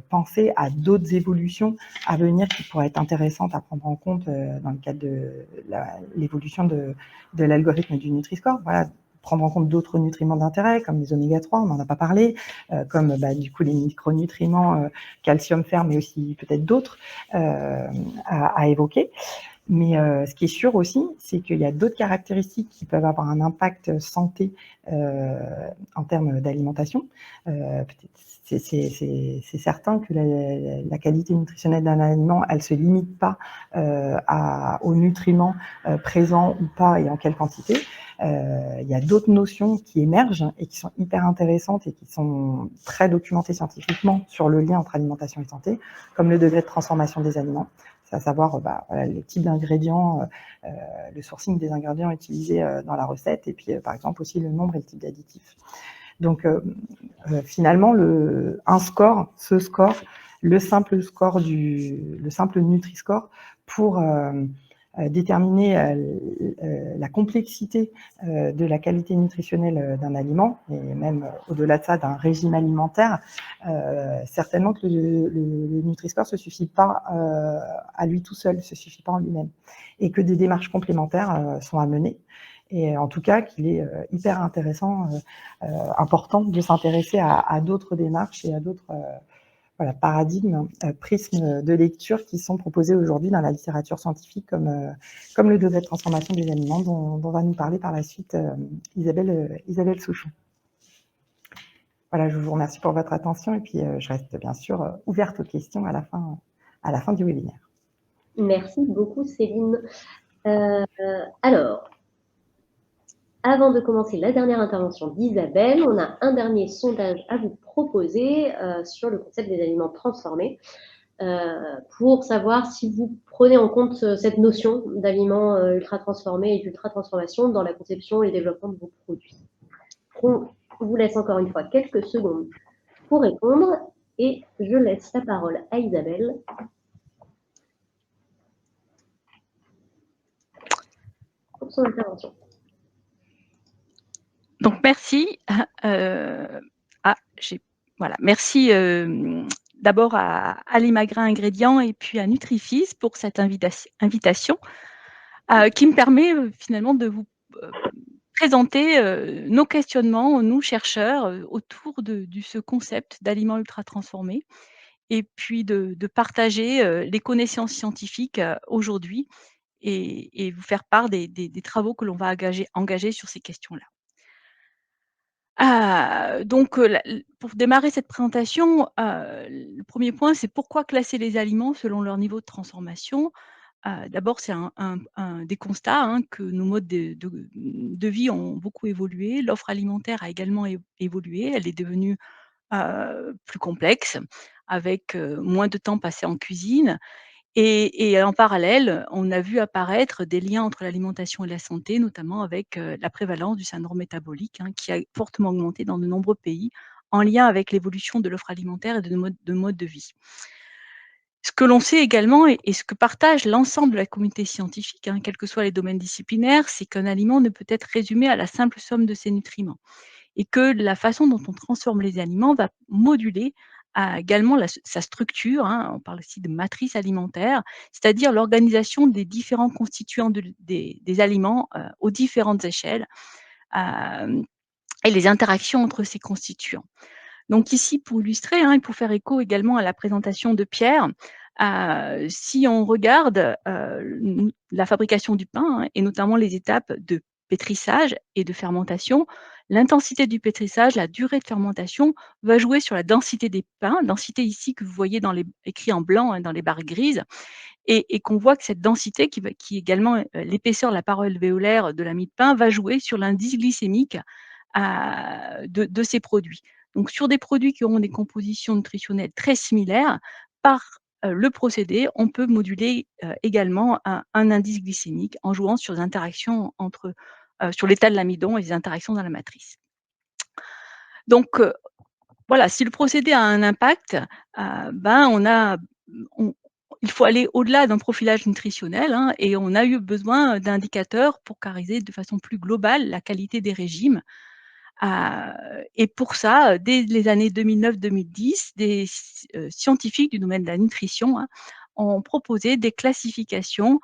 penser à d'autres évolutions à venir qui pourraient être intéressantes à prendre en compte dans le cadre de l'évolution de l'algorithme du Nutri-Score. Voilà, prendre en compte d'autres nutriments d'intérêt, comme les oméga 3, on n'en a pas parlé, comme du coup les micronutriments, calcium, fer, mais aussi peut-être d'autres à évoquer. Mais ce qui est sûr aussi, c'est qu'il y a d'autres caractéristiques qui peuvent avoir un impact santé en termes d'alimentation. C'est certain que la qualité nutritionnelle d'un aliment, elle ne se limite pas aux nutriments présents ou pas et en quelle quantité. Il y a d'autres notions qui émergent et qui sont hyper intéressantes et qui sont très documentées scientifiquement sur le lien entre alimentation et santé, comme le degré de transformation des aliments, à savoir voilà, les types d'ingrédients, le sourcing des ingrédients utilisés dans la recette, et puis par exemple aussi le nombre et le type d'additifs. Donc finalement, un score, ce score, le simple Nutri-Score pour déterminer la complexité de la qualité nutritionnelle d'un aliment, et même au-delà de ça, d'un régime alimentaire, certainement que le Nutri-Score ne se suffit pas à lui tout seul, ne se suffit pas en lui-même, et que des démarches complémentaires sont à mener. Et en tout cas, qu'il est hyper intéressant, important de s'intéresser à d'autres démarches et à d'autres voilà, paradigmes, prismes de lecture qui sont proposés aujourd'hui dans la littérature scientifique, comme le degré de transformation des aliments, dont va nous parler par la suite Isabelle Souchon. Voilà, je vous remercie pour votre attention, et puis je reste bien sûr ouverte aux questions à la fin du webinaire. Merci beaucoup, Céline. Alors, avant de commencer la dernière intervention d'Isabelle, on a un dernier sondage à vous proposer sur le concept des aliments transformés, pour savoir si vous prenez en compte cette notion d'aliments ultra transformés et d'ultra transformation dans la conception et le développement de vos produits. On vous laisse encore une fois quelques secondes pour répondre, et je laisse la parole à Isabelle. Pour son intervention. Donc merci. Voilà, merci d'abord à Ali Magrin Ingrédients et puis à Nutrifis pour cette invitation qui me permet finalement de vous présenter nos questionnements, nous chercheurs, autour de ce concept d'aliments ultra transformés, et puis de partager les connaissances scientifiques aujourd'hui, et vous faire part des travaux que l'on va engager sur ces questions-là. Donc, pour démarrer cette présentation, le premier point, c'est pourquoi classer les aliments selon leur niveau de transformation? D'abord, c'est des constats, hein, que nos modes de vie ont beaucoup évolué. L'offre alimentaire a également évolué. Elle est devenue plus complexe, avec moins de temps passé en cuisine. Et en parallèle, on a vu apparaître des liens entre l'alimentation et la santé, notamment avec la prévalence du syndrome métabolique, hein, qui a fortement augmenté dans de nombreux pays, en lien avec l'évolution de l'offre alimentaire et de mode de vie. Ce que l'on sait également, et ce que partage l'ensemble de la communauté scientifique, hein, quels que soient les domaines disciplinaires, c'est qu'un aliment ne peut être résumé à la simple somme de ses nutriments, et que la façon dont on transforme les aliments va moduler également sa structure, hein. On parle aussi de matrice alimentaire, c'est-à-dire l'organisation des différents constituants des aliments aux différentes échelles, et les interactions entre ces constituants. Donc ici, pour illustrer, hein, et pour faire écho également à la présentation de Pierre, si on regarde la fabrication du pain, hein, et notamment les étapes de pétrissage et de fermentation, l'intensité du pétrissage, la durée de fermentation va jouer sur la densité des pains, densité ici que vous voyez écrit en blanc, hein, dans les barres grises, et qu'on voit que cette densité, qui est également l'épaisseur de la paroi alvéolaire de la mie de pain, va jouer sur l'indice glycémique de ces produits. Donc sur des produits qui auront des compositions nutritionnelles très similaires, par le procédé, on peut moduler également un indice glycémique en jouant sur les interactions sur l'état de l'amidon et les interactions dans la matrice. Donc voilà, si le procédé a un impact, il faut aller au-delà d'un profilage nutritionnel, hein, et on a eu besoin d'indicateurs pour caractériser de façon plus globale la qualité des régimes. Et pour ça, dès les années 2009-2010, des scientifiques du domaine de la nutrition, hein, ont proposé des classifications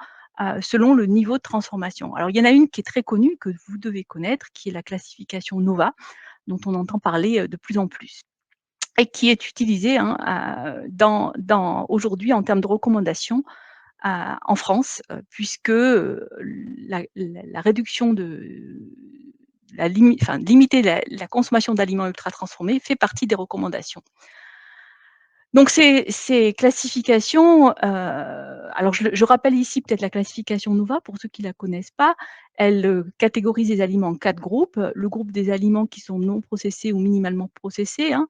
selon le niveau de transformation. Alors il y en a une qui est très connue, que vous devez connaître, qui est la classification NOVA, dont on entend parler de plus en plus, et qui est utilisée, hein, aujourd'hui en termes de recommandations en France, puisque la réduction de limiter la consommation d'aliments ultra transformés fait partie des recommandations. Donc ces classifications, alors je rappelle ici peut-être la classification NOVA pour ceux qui la connaissent pas. Elle, catégorise les aliments en 4 groupes. Le groupe des aliments qui sont non processés ou minimalement processés, hein.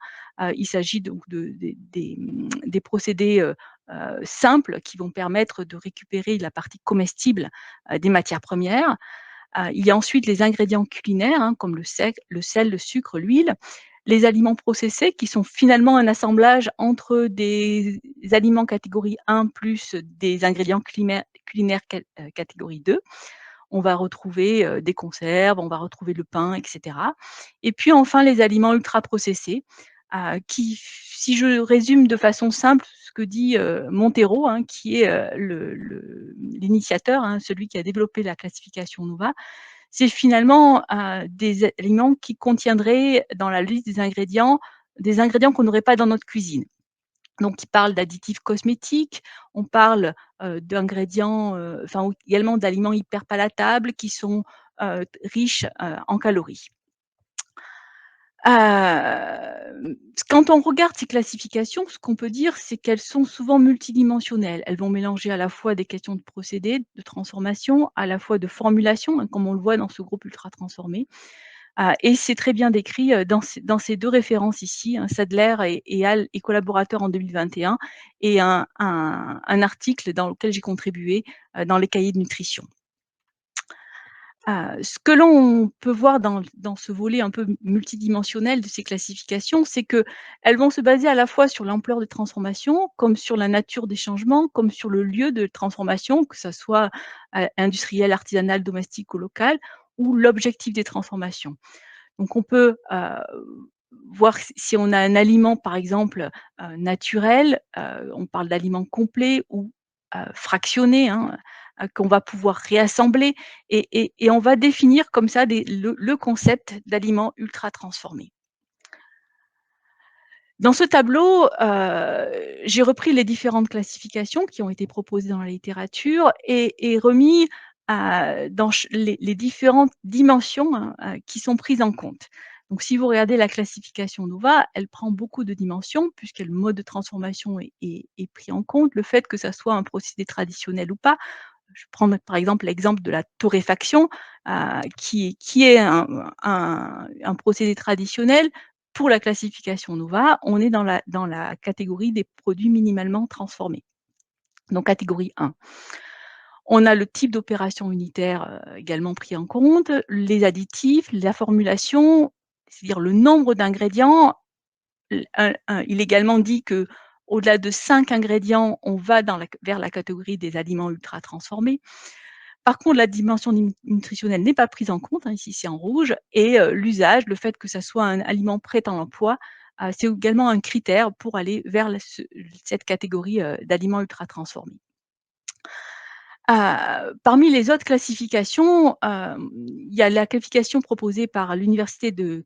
Il s'agit donc des procédés, simples qui vont permettre de récupérer la partie comestible, des matières premières. Il y a ensuite les ingrédients culinaires, hein, comme le sel, le sucre, l'huile. Les aliments processés qui sont finalement un assemblage entre des aliments catégorie 1 plus des ingrédients culinaires catégorie 2. On va retrouver, des conserves, on va retrouver le pain et cetera. Et puis enfin les aliments ultra processés, qui, si je résume de façon simple ce que dit, Montero, hein, qui est, l'initiateur, hein, celui qui a développé la classification NOVA, c'est finalement, des aliments qui contiendraient dans la liste des ingrédients qu'on n'aurait pas dans notre cuisine. Donc il parle d'additifs cosmétiques, on parle, d'ingrédients, enfin également d'aliments hyper palatables qui sont, riches, en calories. Quand on regarde ces classifications, ce qu'on peut dire, c'est qu'elles sont souvent multidimensionnelles. Elles vont mélanger à la fois des questions de procédés, de transformation, à la fois de formulation, hein, comme on le voit dans ce groupe ultra transformé. Et c'est très bien décrit, dans ces 2 références ici, hein, Sadler et Hall et collaborateurs en 2021 et un article dans lequel j'ai contribué, dans les cahiers de nutrition. Ce que l'on peut voir dans ce volet un peu multidimensionnel de ces classifications, c'est qu'elles vont se baser à la fois sur l'ampleur des transformations, comme sur la nature des changements, comme sur le lieu de transformation, que ça soit, industriel, artisanal, domestique ou local, ou l'objectif des transformations. Donc on peut, voir si on a un aliment par exemple, naturel, on parle d'aliments complets ou, fractionnés, hein, qu'on va pouvoir réassembler et on va définir comme ça le concept d'aliments ultra transformés. Dans ce tableau, j'ai repris les différentes classifications qui ont été proposées dans la littérature et remis, dans les différentes dimensions, hein, qui sont prises en compte. Donc si vous regardez la classification NOVA, elle prend beaucoup de dimensions puisque le mode de transformation est pris en compte, le fait que ça soit un procédé traditionnel ou pas. Je prends par exemple l'exemple de la torréfaction, qui est un procédé traditionnel. Pour la classification NOVA, on est dans la catégorie des produits minimalement transformés, donc catégorie 1. On a le type d'opération unitaire, également pris en compte, les additifs, la formulation, c'est-à-dire le nombre d'ingrédients. Il est également dit qu'au-delà de 5 ingrédients, on va vers la catégorie des aliments ultra transformés. Par contre, la dimension nutritionnelle n'est pas prise en compte, hein, ici c'est en rouge et l'usage, le fait que ça soit un aliment prêt à l'emploi, c'est également un critère pour aller vers cette catégorie, d'aliments ultra transformés. Parmi les autres classifications, il y a la classification proposée par l'université de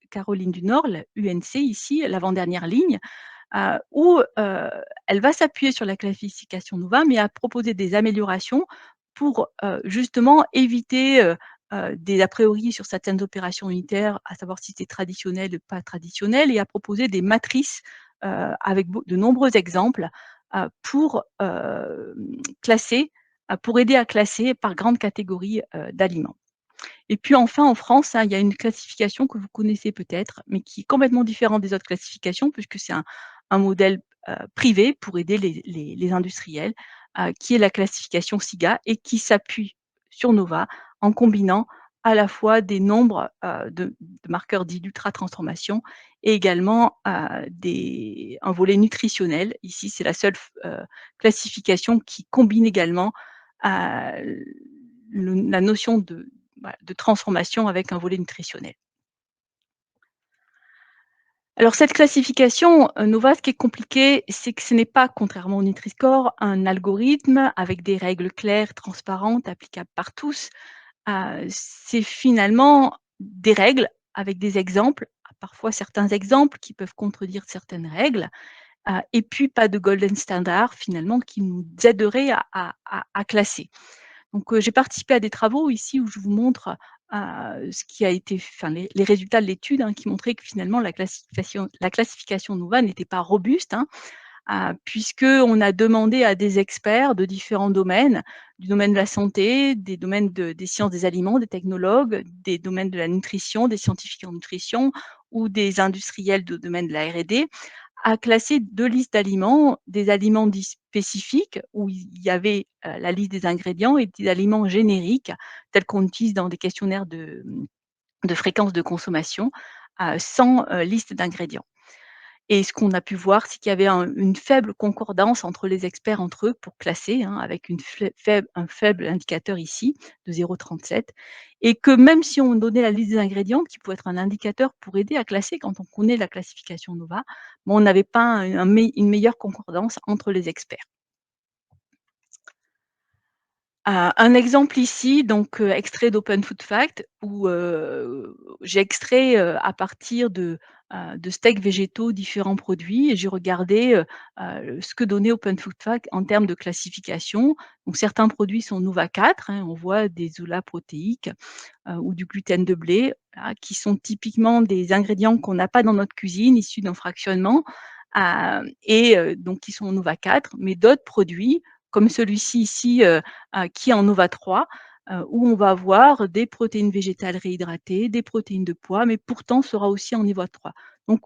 Caroline du Nord, la UNC ici, l'avant-dernière ligne, où, elle va s'appuyer sur la classification NOVA, mais a proposé des améliorations pour, justement éviter, des a priori sur certaines opérations unitaires, à savoir si c'est traditionnel ou pas traditionnel et a proposé des matrices, avec de nombreux exemples, pour, classer, pour aider à classer par grande catégorie, d'aliments. Et puis enfin en France, hein, il y a une classification que vous connaissez peut-être, mais qui est complètement différente des autres classifications puisque c'est un modèle, privé pour aider les industriels, qui est la classification SIGA et qui s'appuie sur NOVA en combinant à la fois des nombres, de marqueurs dits d'ultra-transformation et également, un volet nutritionnel. Ici, c'est la seule classification qui combine également, la notion voilà, de transformation avec un volet nutritionnel. Alors cette classification, NOVA, ce qui est compliqué, c'est que ce n'est pas, contrairement au Nutri-Score, un algorithme avec des règles claires, transparentes, applicables par tous. C'est finalement des règles avec des exemples, parfois certains exemples qui peuvent contredire certaines règles et puis pas de golden standard finalement qui nous aiderait à classer. Donc, j'ai participé à des travaux ici où je vous montre, ce qui a été enfin les résultats de l'étude, hein, qui montraient que finalement la classification Nova n'était pas robuste, hein, puisqu'on a demandé à des experts de différents domaines, du domaine de la santé, des domaines des sciences des aliments, des technologues, des domaines de la nutrition, des scientifiques en nutrition ou des industriels de domaine de la R&D, à classer 2 listes d'aliments, des aliments dits spécifiques où il y avait, la liste des ingrédients et des aliments génériques tels qu'on utilise dans des questionnaires de fréquence de consommation, sans, liste d'ingrédients. Et ce qu'on a pu voir, c'est qu'il y avait une faible concordance entre les experts entre eux pour classer, hein, avec un faible indicateur ici de 0,37 et que même si on donnait la liste des ingrédients, qui peut être un indicateur pour aider à classer quand on connaît la classification Nova, on n'avait pas une meilleure concordance entre les experts. Un exemple ici, donc extrait d'Open Food Facts où, j'ai extrait, à partir de steaks végétaux différents produits et j'ai regardé, ce que donnait Open Food Facts en termes de classification. Donc certains produits sont Nova 4, hein, on voit des zoolas protéiques, ou du gluten de blé, voilà, qui sont typiquement des ingrédients qu'on n'a pas dans notre cuisine, issus d'un fractionnement, donc qui sont Nova 4, mais d'autres produits comme celui-ci ici, qui est en Nova 3, où on va avoir des protéines végétales réhydratées, des protéines de pois, mais pourtant sera aussi en Nova 3. Donc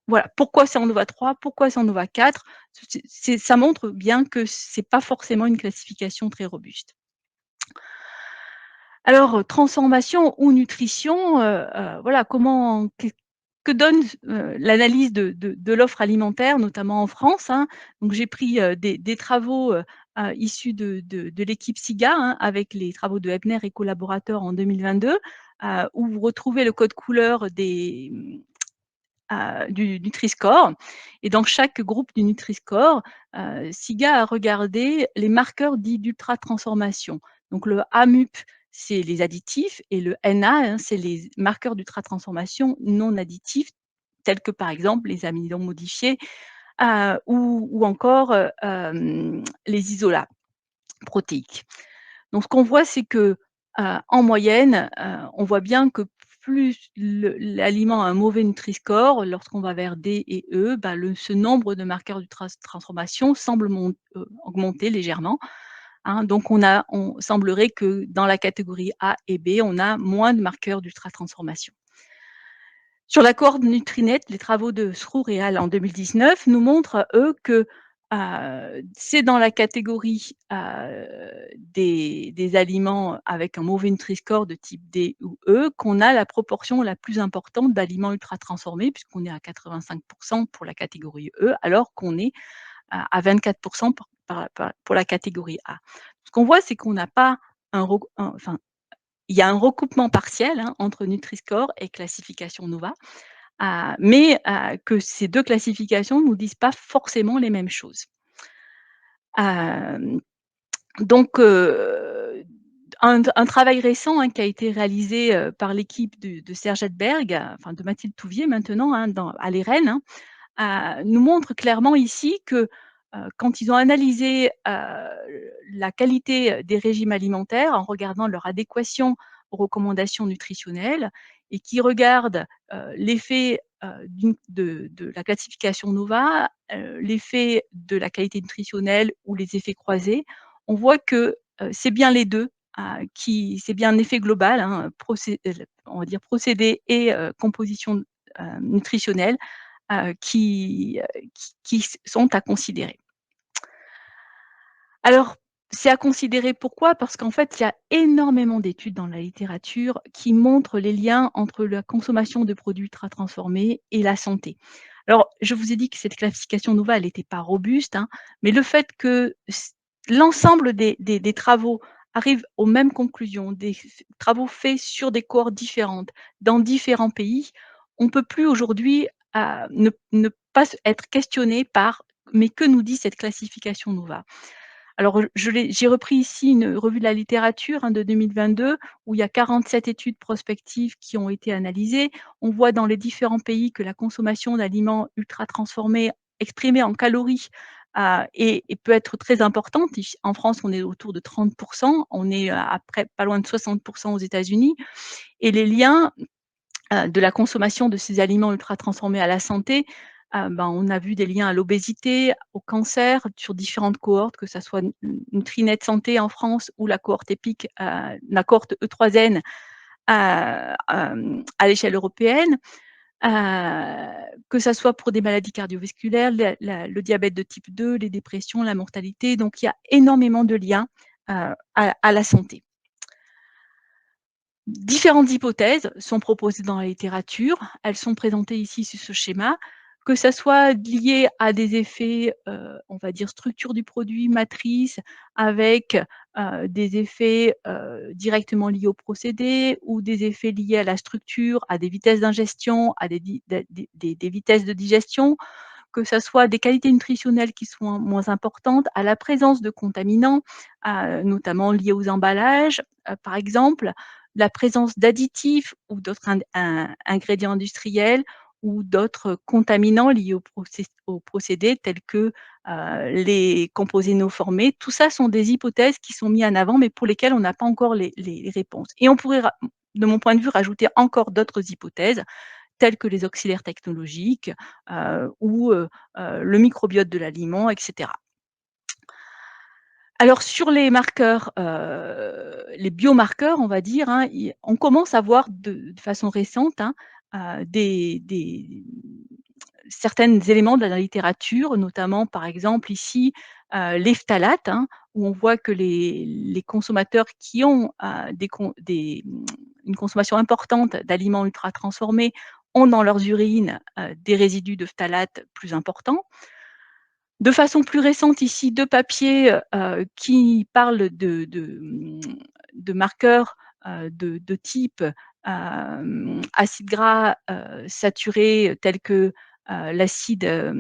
voilà, pourquoi c'est en Nova 3? Pourquoi c'est en Nova 4? Ça montre bien que c'est pas forcément une classification très robuste. Alors, transformation ou nutrition, voilà, que donne, l'analyse de l'offre alimentaire, notamment en France, hein. Donc j'ai pris, des travaux, issus de l'équipe SIGA, hein, avec les travaux de Ebner et collaborateurs en 2022, où vous retrouvez le code couleur du Nutri-Score et dans chaque groupe du Nutri-Score, SIGA a regardé les marqueurs dits d'ultra transformation. Donc le AMUP, c'est les additifs et le NA, hein, c'est les marqueurs d'ultra transformation non additifs, tels que par exemple les amidons modifiés, ou encore, les isolats protéiques. Donc ce qu'on voit, c'est que, en moyenne, on voit bien que plus l'aliment a un mauvais Nutri-Score, lorsqu'on va vers D et E, bah, ce nombre de marqueurs de transformation semble augmenter légèrement, hein. Donc on semblerait que dans la catégorie A et B, on a moins de marqueurs d'ultra-transformation. Sur la cohorte Nutrinet, les travaux de Srour et al. En 2019 nous montrent, eux, que, c'est dans la catégorie, des aliments avec un mauvais Nutri-Score de type D ou E qu'on a la proportion la plus importante d'aliments ultra transformés puisqu'on est à 85 pour la catégorie E, alors qu'on est à 24 pour la catégorie A. Ce qu'on voit, c'est qu'on n'a pas enfin, il y a un recoupement partiel, hein, entre Nutri-Score et classification Nova, mais que ces 2 classifications ne nous disent pas forcément les mêmes choses. Hem, donc un travail récent, hein, qui a été réalisé, par l'équipe de Serge Edberg, enfin de Mathilde Touvier maintenant, hein, à l'ERN, hein, nous montre clairement ici que, quand ils ont analysé, la qualité des régimes alimentaires en regardant leur adéquation aux recommandations nutritionnelles et qui regardent, l'effet, de la classification Nova, l'effet de la qualité nutritionnelle ou les effets croisés, on voit que, c'est bien les 2, c'est bien un effet global, hein, on va dire procédé et composition, nutritionnelle qui sont à considérer. Alors, c'est à considérer pourquoi? Parce qu'en fait, il y a énormément d'études dans la littérature qui montrent les liens entre la consommation de produits ultra transformés et la santé. Alors, je vous ai dit que cette classification Nova, elle n'était pas robuste, hein, mais le fait que l'ensemble des travaux arrivent aux mêmes conclusions, travaux faits sur des cohortes différentes, dans différents pays, on ne peut plus aujourd'hui ne pas être questionné par mais que nous dit cette classification Nova? Alors, j'ai repris ici une revue de la littérature, hein, de 2022 où il y a 47 études prospectives qui ont été analysées. On voit dans les différents pays que la consommation d'aliments ultra transformés exprimée en calories et peut être très importante. En France, on est autour de 30, on est après pas loin de 60 aux États-Unis. Et les liens de la consommation de ces aliments ultra transformés à la santé, ben, on a vu des liens à l'obésité, au cancer, sur différentes cohortes, que ça soit Nutrinet Santé en France ou la cohorte EPIC, la cohorte E3N, à l'échelle européenne, que ça soit pour des maladies cardiovasculaires, le diabète de type 2, les dépressions, la mortalité. Donc il y a énormément de liens, à la santé. Différentes hypothèses sont proposées dans la littérature. Elles sont présentées ici sur ce schéma, que ça soit lié à des effets, on va dire structure du produit, matrice, avec, des effets, directement liés au procédé ou des effets liés à la structure, à des vitesses d'ingestion, à des vitesses de digestion, que ça soit des qualités nutritionnelles qui sont moins importantes, à la présence de contaminants, notamment liés aux emballages, par exemple, la présence d'additifs ou d'autres ingrédients industriels ou d'autres contaminants liés au procédé tels que, les composés non formés. Tout ça sont des hypothèses qui sont mises en avant, mais pour lesquelles on n'a pas encore les réponses. Et on pourrait de mon point de vue, rajouter encore d'autres hypothèses, telles que les auxiliaires technologiques, ou le microbiote de l'aliment, et cetera. Alors sur les marqueurs, les biomarqueurs, on va dire, hein, on commence à voir de façon récente, hein, certains éléments de la littérature, notamment par exemple ici, les phtalates, hein, où on voit que les consommateurs qui ont, une consommation importante d'aliments ultra transformés ont dans leurs urines, des résidus de phtalates plus importants. De façon plus récente ici, 2 papiers, qui parlent de marqueurs, de type, acides gras, saturés tels que, l'acide,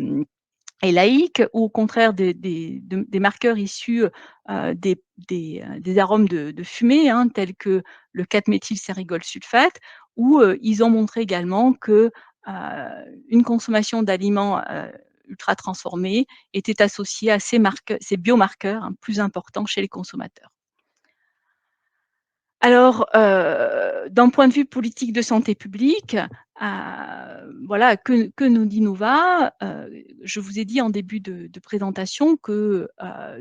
élaïque ou au contraire des marqueurs issus, des arômes de fumée, hein, tels que le 4-méthylcérigol-sulfate, où, ils ont montré également que, une consommation d'aliments, ultra transformés était associée à ces biomarqueurs, hein, plus importants chez les consommateurs. Alors, d'un point de vue politique de santé publique, voilà, que nous dit Nova? Je vous ai dit en début de présentation que,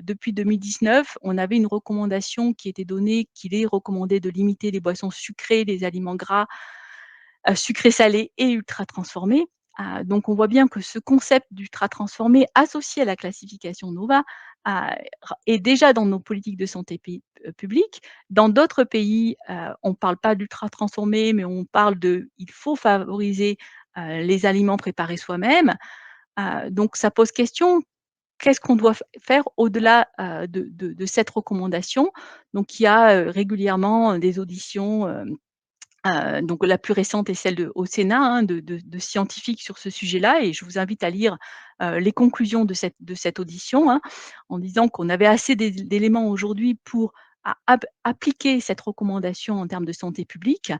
depuis 2019, on avait une recommandation qui était donnée, qu'il est recommandé de limiter les boissons sucrées, les aliments gras, sucrés, salés et ultra transformés. Donc on voit bien que ce concept d'ultra transformé associé à la classification Nova, est déjà dans nos politiques de santé publique. Dans d'autres pays, on ne parle pas d'ultra transformé, mais on parle il faut favoriser, les aliments préparés soi-même. Donc ça pose question, qu'est-ce qu'on doit faire au-delà, de cette recommandation? Donc il y a, régulièrement des auditions, donc la plus récente est celle au Sénat, hein, de scientifiques sur ce sujet-là, et je vous invite à lire, les conclusions de cette audition, hein, en disant qu'on avait assez d'éléments aujourd'hui pour appliquer cette recommandation en termes de santé publique,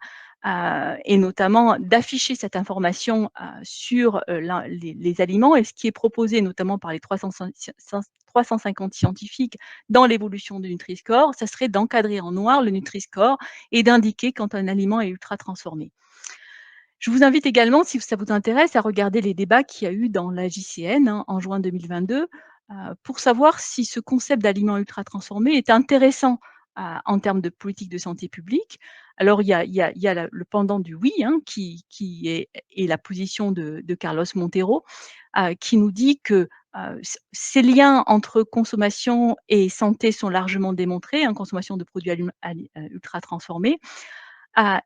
et notamment d'afficher cette information, sur, les aliments, et ce qui est proposé notamment par les 350 scientifiques dans l'évolution du Nutri-score, ça serait d'encadrer en noir le Nutri-score et d'indiquer quand un aliment est ultra transformé. Je vous invite également, si ça vous intéresse, à regarder les débats qu'il y a eu dans la JCN, hein, en juin 2022, pour savoir si ce concept d'aliment ultra transformé est intéressant, en termes de politique de santé publique. Alors il y a le pendant du oui, hein, qui est la position de Carlos Montero, qui nous dit que, ces liens entre consommation et santé sont largement démontrés, hein, consommation de produits ultra transformés,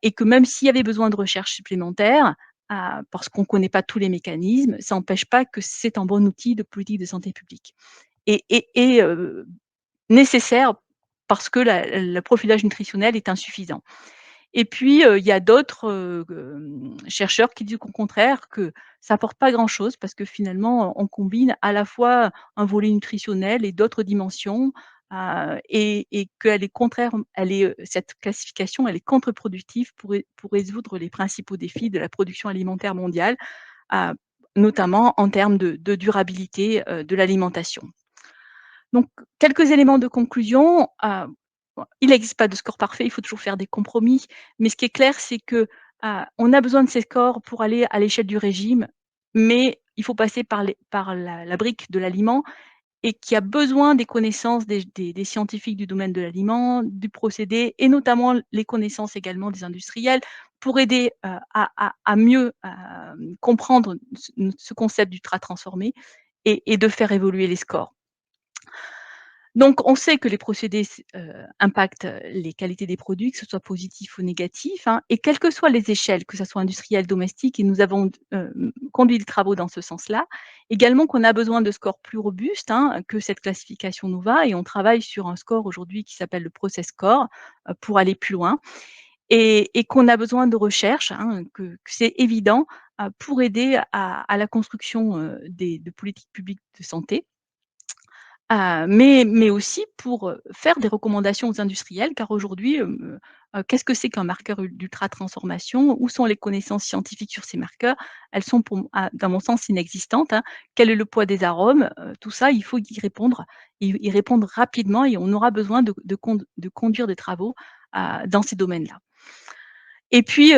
et que même s'il y avait besoin de recherches supplémentaires, parce qu'on ne connaît pas tous les mécanismes, ça n'empêche pas que c'est un bon outil de politique de santé publique et nécessaire parce que le profilage nutritionnel est insuffisant. Et puis, il y a d'autres, chercheurs qui disent qu'au contraire, que ça apporte pas grand-chose parce que finalement, on combine à la fois un volet nutritionnel et d'autres dimensions, et qu'elle est contraire, cette classification, elle est contre-productive pour résoudre les principaux défis de la production alimentaire mondiale, heu, notamment en termes de durabilité de l'alimentation. Donc, quelques éléments de conclusion. Il n'existe pas de score parfait, il faut toujours faire des compromis, mais ce qui est clair, c'est que on a besoin de ces scores pour aller à l'échelle du régime, mais il faut passer par la brique de l'aliment et qui a besoin des connaissances des scientifiques du domaine de l'aliment, du procédé et notamment les connaissances également des industriels pour aider à mieux comprendre ce concept d'ultra transformé et de faire évoluer les scores. Donc, on sait que les procédés impactent les qualités des produits, que ce soit positif ou négatif, hein, et quelles que soient les échelles, que ce soit industrielle, domestique, et nous avons conduit des travaux dans ce sens-là. Également qu'on a besoin de scores plus robustes, hein, que cette classification nous va, et on travaille sur un score aujourd'hui qui s'appelle le Process Score pour aller plus loin, et qu'on a besoin de recherche, hein, que c'est évident pour aider à la construction de politiques publiques de santé. Mais aussi pour faire des recommandations aux industriels, car aujourd'hui, qu'est-ce que c'est qu'un marqueur d'ultra-transformation? Où sont les connaissances scientifiques sur ces marqueurs? Elles sont dans mon sens inexistantes, hein. Quel est le poids des arômes? Tout ça, il faut y répondre, y répondre rapidement et on aura besoin de conduire des travaux dans ces domaines-là. Et puis,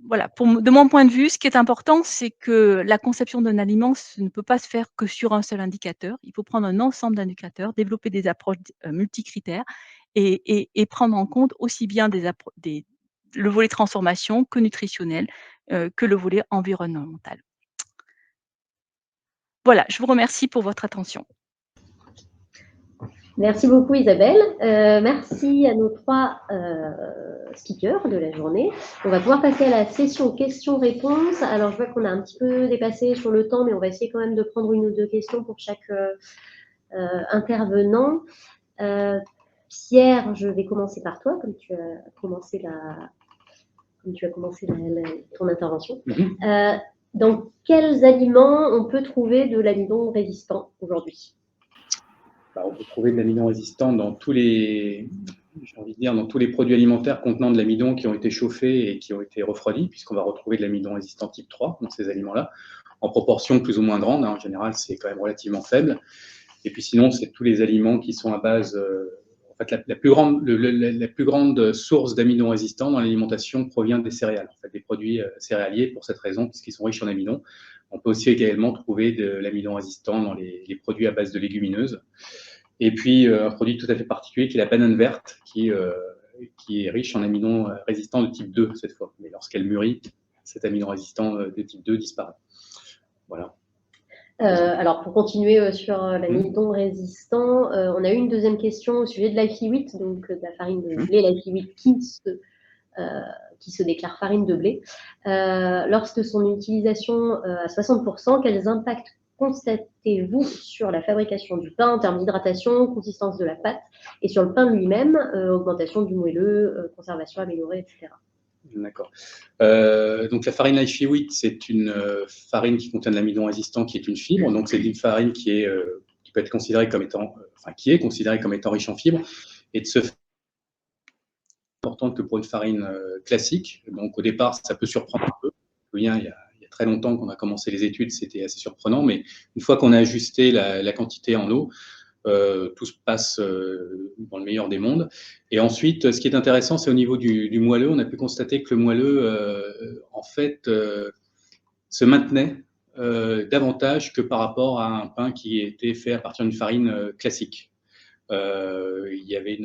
voilà, de mon point de vue, ce qui est important, c'est que la conception d'un aliment, ne peut pas se faire que sur un seul indicateur. Il faut prendre un ensemble d'indicateurs, développer des approches multicritères et prendre en compte aussi bien le volet transformation que nutritionnel, que le volet environnemental. Voilà, je vous remercie pour votre attention. Merci beaucoup Isabelle. Merci à nos 3 speakers de la journée. On va pouvoir passer à la session questions-réponses. Alors, je vois qu'on a un petit peu dépassé sur le temps, mais on va essayer quand même de prendre 1 ou 2 questions pour chaque intervenant. Pierre, je vais commencer par toi, comme tu as commencé ton intervention. Dans quels aliments on peut trouver de l'amidon résistant aujourd'hui? On peut trouver de l'amidon résistant dans tous les, dans tous les produits alimentaires contenant de l'amidon qui ont été chauffés et qui ont été refroidis, puisqu'on va retrouver de l'amidon résistant type 3 dans ces aliments-là, en proportion plus ou moins grande, hein. En général, c'est quand même relativement faible. Et puis sinon, c'est tous les aliments qui sont à base... en fait, la plus grande source d'amidon résistant dans l'alimentation provient des céréales, en fait, des produits céréaliers, pour cette raison, puisqu'ils sont riches en amidon. On peut aussi également trouver de l'amidon résistant dans les produits à base de légumineuses. Et puis, un produit tout à fait particulier qui est la banane verte, qui est riche en amidon résistant de type 2 cette fois. Mais lorsqu'elle mûrit, cet amidon résistant de type 2 disparaît. Voilà. Alors, pour continuer sur l'amidon résistant, on a eu une deuxième question au sujet de l'IFI 8, donc de la farine de blé, l'IFI 8 qui se déclare farine de blé. Lorsque son utilisation à 60%, quels impacts constatez-vous sur la fabrication du pain en termes d'hydratation, consistance de la pâte et sur le pain lui-même, augmentation du moelleux, conservation améliorée, etc. D'accord. Donc la farine IFI 8, c'est une farine qui contient de l'amidon résistant, qui est une fibre. Donc c'est une farine qui peut être considérée comme étant, qui est considérée comme étant riche en fibres. Et de ce fait, importante que pour une farine classique. Donc au départ, ça peut surprendre un peu. Il y a très longtemps qu'on a commencé les études, c'était assez surprenant. Mais une fois qu'on a ajusté la quantité en eau, tout se passe dans le meilleur des mondes. Et ensuite, ce qui est intéressant, c'est au niveau du moelleux. On a pu constater que le moelleux, en fait, se maintenait davantage que par rapport à un pain qui était fait à partir d'une farine classique. Il y avait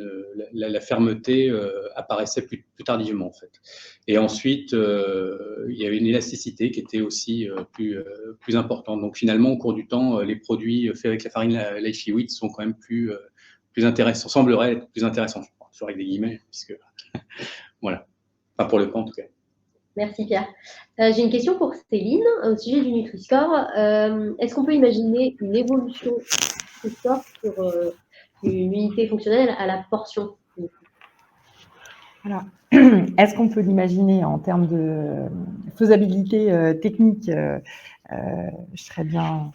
la fermeté apparaissait plus tardivement, en fait. Et ensuite, il y avait une élasticité qui était aussi plus importante. Donc finalement, au cours du temps, les produits faits avec la farine l'IFI 8 sont quand même plus intéressants, sembleraient être plus intéressants, je crois, avec des guillemets, puisque voilà, pas pour le pain en tout cas. Merci Pierre. J'ai une question pour Céline au sujet du Nutri-Score. Est-ce qu'on peut imaginer une évolution du score sur une unité fonctionnelle à la portion? Alors, est-ce qu'on peut l'imaginer en termes de faisabilité technique? Je serais bien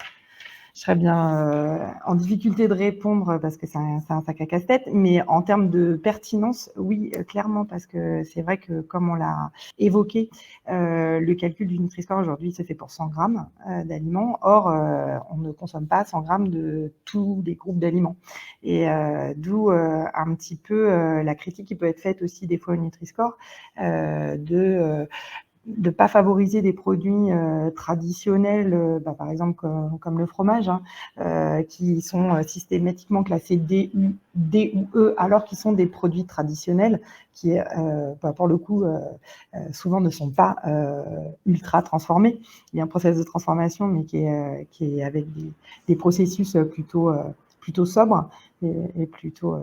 je serais bien en difficulté de répondre parce que c'est un sacré casse-tête. Mais en termes de pertinence, oui, clairement, parce que c'est vrai que, comme on l'a évoqué, le calcul du Nutri-Score aujourd'hui se fait pour 100 grammes d'aliments. Or, on ne consomme pas 100 grammes de tous les groupes d'aliments. Et d'où un petit peu la critique qui peut être faite aussi des fois au Nutri-Score de ne pas favoriser des produits traditionnels, par exemple comme le fromage, qui sont systématiquement classés D ou E, alors qu'ils sont des produits traditionnels qui, pour le coup, souvent ne sont pas ultra transformés. Il y a un processus de transformation, mais qui est avec des processus plutôt sobres et plutôt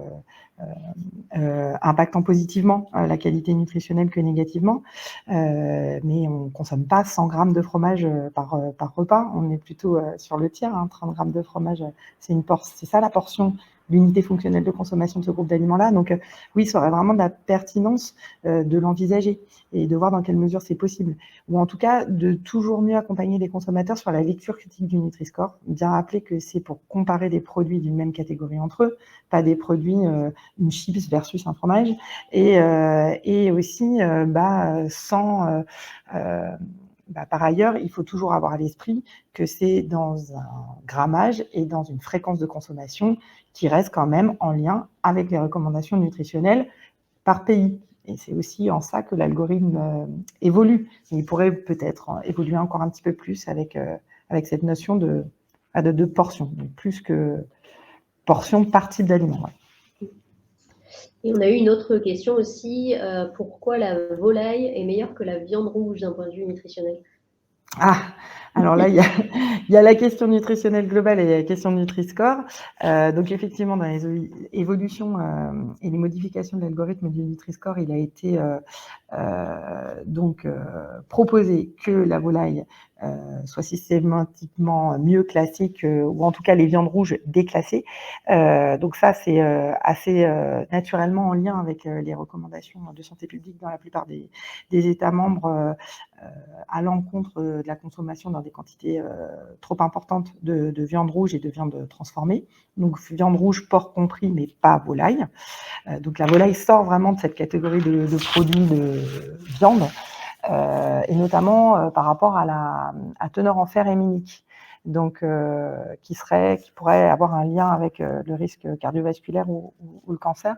impactant positivement la qualité nutritionnelle que négativement. Mais on ne consomme pas 100 grammes de fromage par repas. On est plutôt sur le tiers. 30 grammes de fromage, c'est ça la portion, l'unité fonctionnelle de consommation de ce groupe d'aliments-là. Donc oui, ça aurait vraiment de la pertinence de l'envisager et de voir dans quelle mesure c'est possible. Ou en tout cas, de toujours mieux accompagner les consommateurs sur la lecture critique du Nutri-Score. Bien rappeler que c'est pour comparer des produits d'une même catégorie entre eux, pas des produits, une chips versus un fromage. Et aussi, par ailleurs, il faut toujours avoir à l'esprit que c'est dans un grammage et dans une fréquence de consommation qui reste quand même en lien avec les recommandations nutritionnelles par pays. Et c'est aussi en ça que l'algorithme évolue. Il pourrait peut-être évoluer encore un petit peu plus avec cette notion de portion, plus que portion par type d'aliment. Ouais. Et on a eu une autre question aussi, pourquoi la volaille est meilleure que la viande rouge d'un point de vue nutritionnel? Alors là, il y a la question nutritionnelle globale et la question de Nutri-Score. Donc effectivement, dans les évolutions et les modifications de l'algorithme du Nutri-Score, il a été proposé que la volaille soit systématiquement mieux classée ou en tout cas les viandes rouges déclassées. Donc ça, c'est assez naturellement en lien avec les recommandations de santé publique dans la plupart des États membres à l'encontre de la consommation dans des quantités trop importantes de viande rouge et de viande transformée. Donc viande rouge, porc compris, mais pas volaille. Donc la volaille sort vraiment de cette catégorie de produits de viande, et notamment par rapport à teneur en fer héminique, donc qui pourrait avoir un lien avec le risque cardiovasculaire ou le cancer.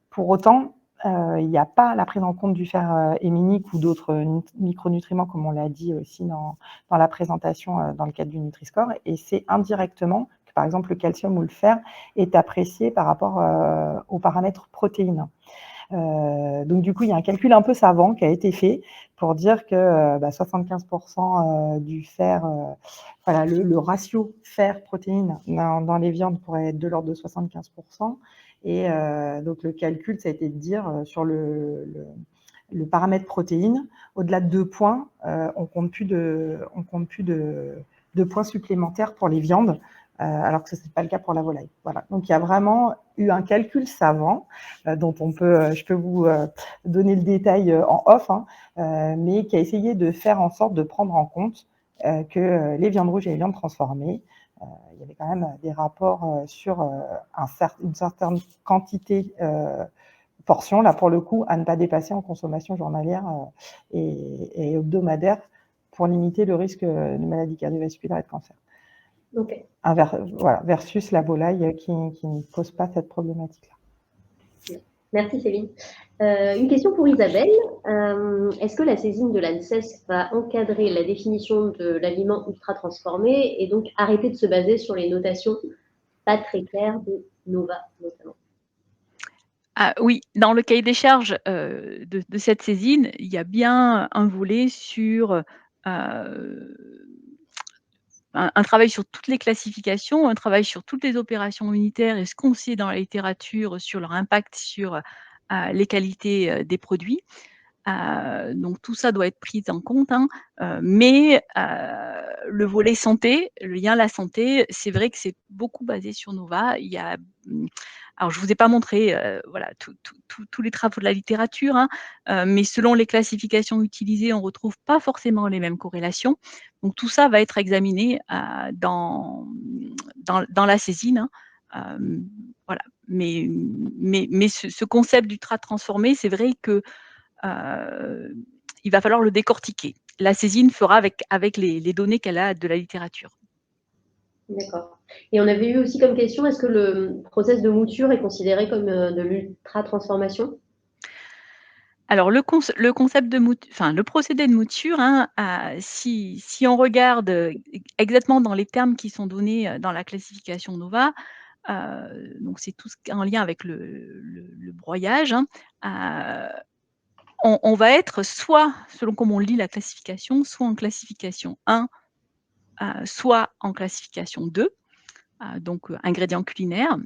Pour autant, il n'y a pas la prise en compte du fer héminique ou d'autres micronutriments, comme on l'a dit aussi dans la présentation dans le cadre du Nutri-Score, et c'est indirectement que, par exemple, le calcium ou le fer est apprécié par rapport aux paramètres protéines. Donc du coup, il y a un calcul un peu savant qui a été fait pour dire que 75% du fer, le ratio fer-protéines dans les viandes pourrait être de l'ordre de 75%. Et donc le calcul, ça a été de dire sur le paramètre protéines, au-delà de 2 points, on compte plus de points supplémentaires pour les viandes, alors que ce n'est pas le cas pour la volaille. Voilà. Donc il y a vraiment eu un calcul savant dont je peux vous donner le détail en off, mais qui a essayé de faire en sorte de prendre en compte que les viandes rouges et les viandes transformées, il y avait quand même des rapports sur une certaine quantité portion, là pour le coup, à ne pas dépasser en consommation journalière et hebdomadaire pour limiter le risque de maladies cardiovasculaires et de cancer. Okay. Versus la volaille qui ne pose pas cette problématique-là. Merci Céline. Une question pour Isabelle. Est-ce que la saisine de l'ANSES va encadrer la définition de l'aliment ultra transformé et donc arrêter de se baser sur les notations pas très claires de Nova notamment? Oui, dans le cahier des charges de cette saisine, il y a bien un volet sur un travail sur toutes les classifications, un travail sur toutes les opérations unitaires et ce qu'on sait dans la littérature sur leur impact sur les qualités des produits. Donc tout ça doit être pris en compte, hein, mais le volet santé, le lien à la santé, c'est vrai que c'est beaucoup basé sur Nova. Il y a, alors je vous ai pas montré, voilà, tous les travaux de la littérature, hein, mais selon les classifications utilisées, on retrouve pas forcément les mêmes corrélations. Donc tout ça va être examiné, dans la saisine, hein, voilà. Mais ce concept d'ultra transformé, c'est vrai que il va falloir le décortiquer. La saisine fera avec les données qu'elle a de la littérature. D'accord. Et on avait eu aussi comme question, est-ce que le process de mouture est considéré comme de l'ultra-transformation? Alors le concept de le procédé de mouture, hein, si on regarde, exactement dans les termes qui sont donnés, dans la classification Nova, donc c'est tout ce qui est en lien avec le broyage, hein, on va être soit, selon comment on lit la classification, soit en classification 1, soit en classification 2, donc ingrédients culinaires,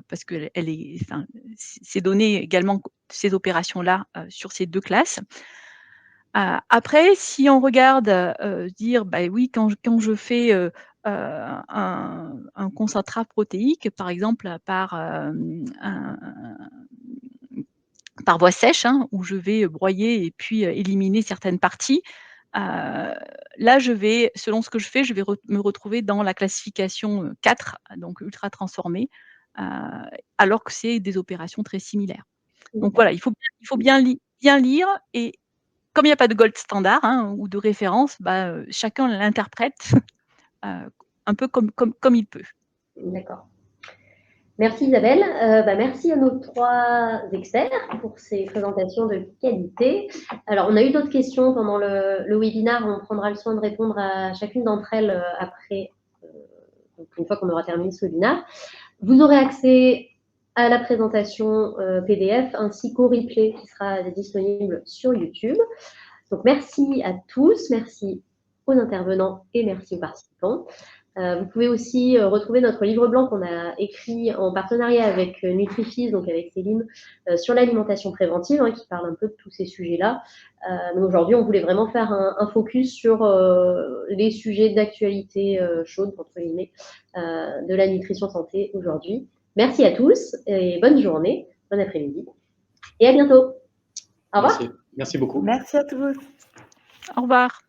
parce qu'elle est, enfin, c'est donné également ces opérations-là, sur ces 2 classes. Après, si on regarde, dire: «Bah oui, quand je fais, un concentrat protéique, par exemple, par voie sèche, hein, où je vais broyer et puis, éliminer certaines parties. Là, je vais, selon ce que je fais, je vais me retrouver dans la classification, 4, donc ultra transformée, heu, alors que c'est des opérations très similaires. Donc voilà, il faut bien lire, et comme il y a pas de gold standard, hein, ou de référence, bah, chacun l'interprète, heu, un peu comme il peut. D'accord. Merci Isabelle. Merci à nos 3 experts pour ces présentations de qualité. Alors, on a eu d'autres questions pendant le webinaire. On prendra le soin de répondre à chacune d'entre elles après, donc une fois qu'on aura terminé ce webinaire. Vous aurez accès à la présentation PDF ainsi qu'au replay qui sera disponible sur YouTube. Donc, merci à tous, merci aux intervenants et merci aux participants. Vous pouvez aussi retrouver notre livre blanc qu'on a écrit en partenariat avec Nutrifys, donc avec Céline, sur l'alimentation préventive, hein, qui parle un peu de tous ces sujets-là. Mais aujourd'hui, on voulait vraiment faire un focus sur les sujets d'actualité chaude, entre guillemets, de la nutrition santé aujourd'hui. Merci à tous et bonne journée, bon après-midi et à bientôt. Au revoir. Merci beaucoup. Merci à tous. Au revoir.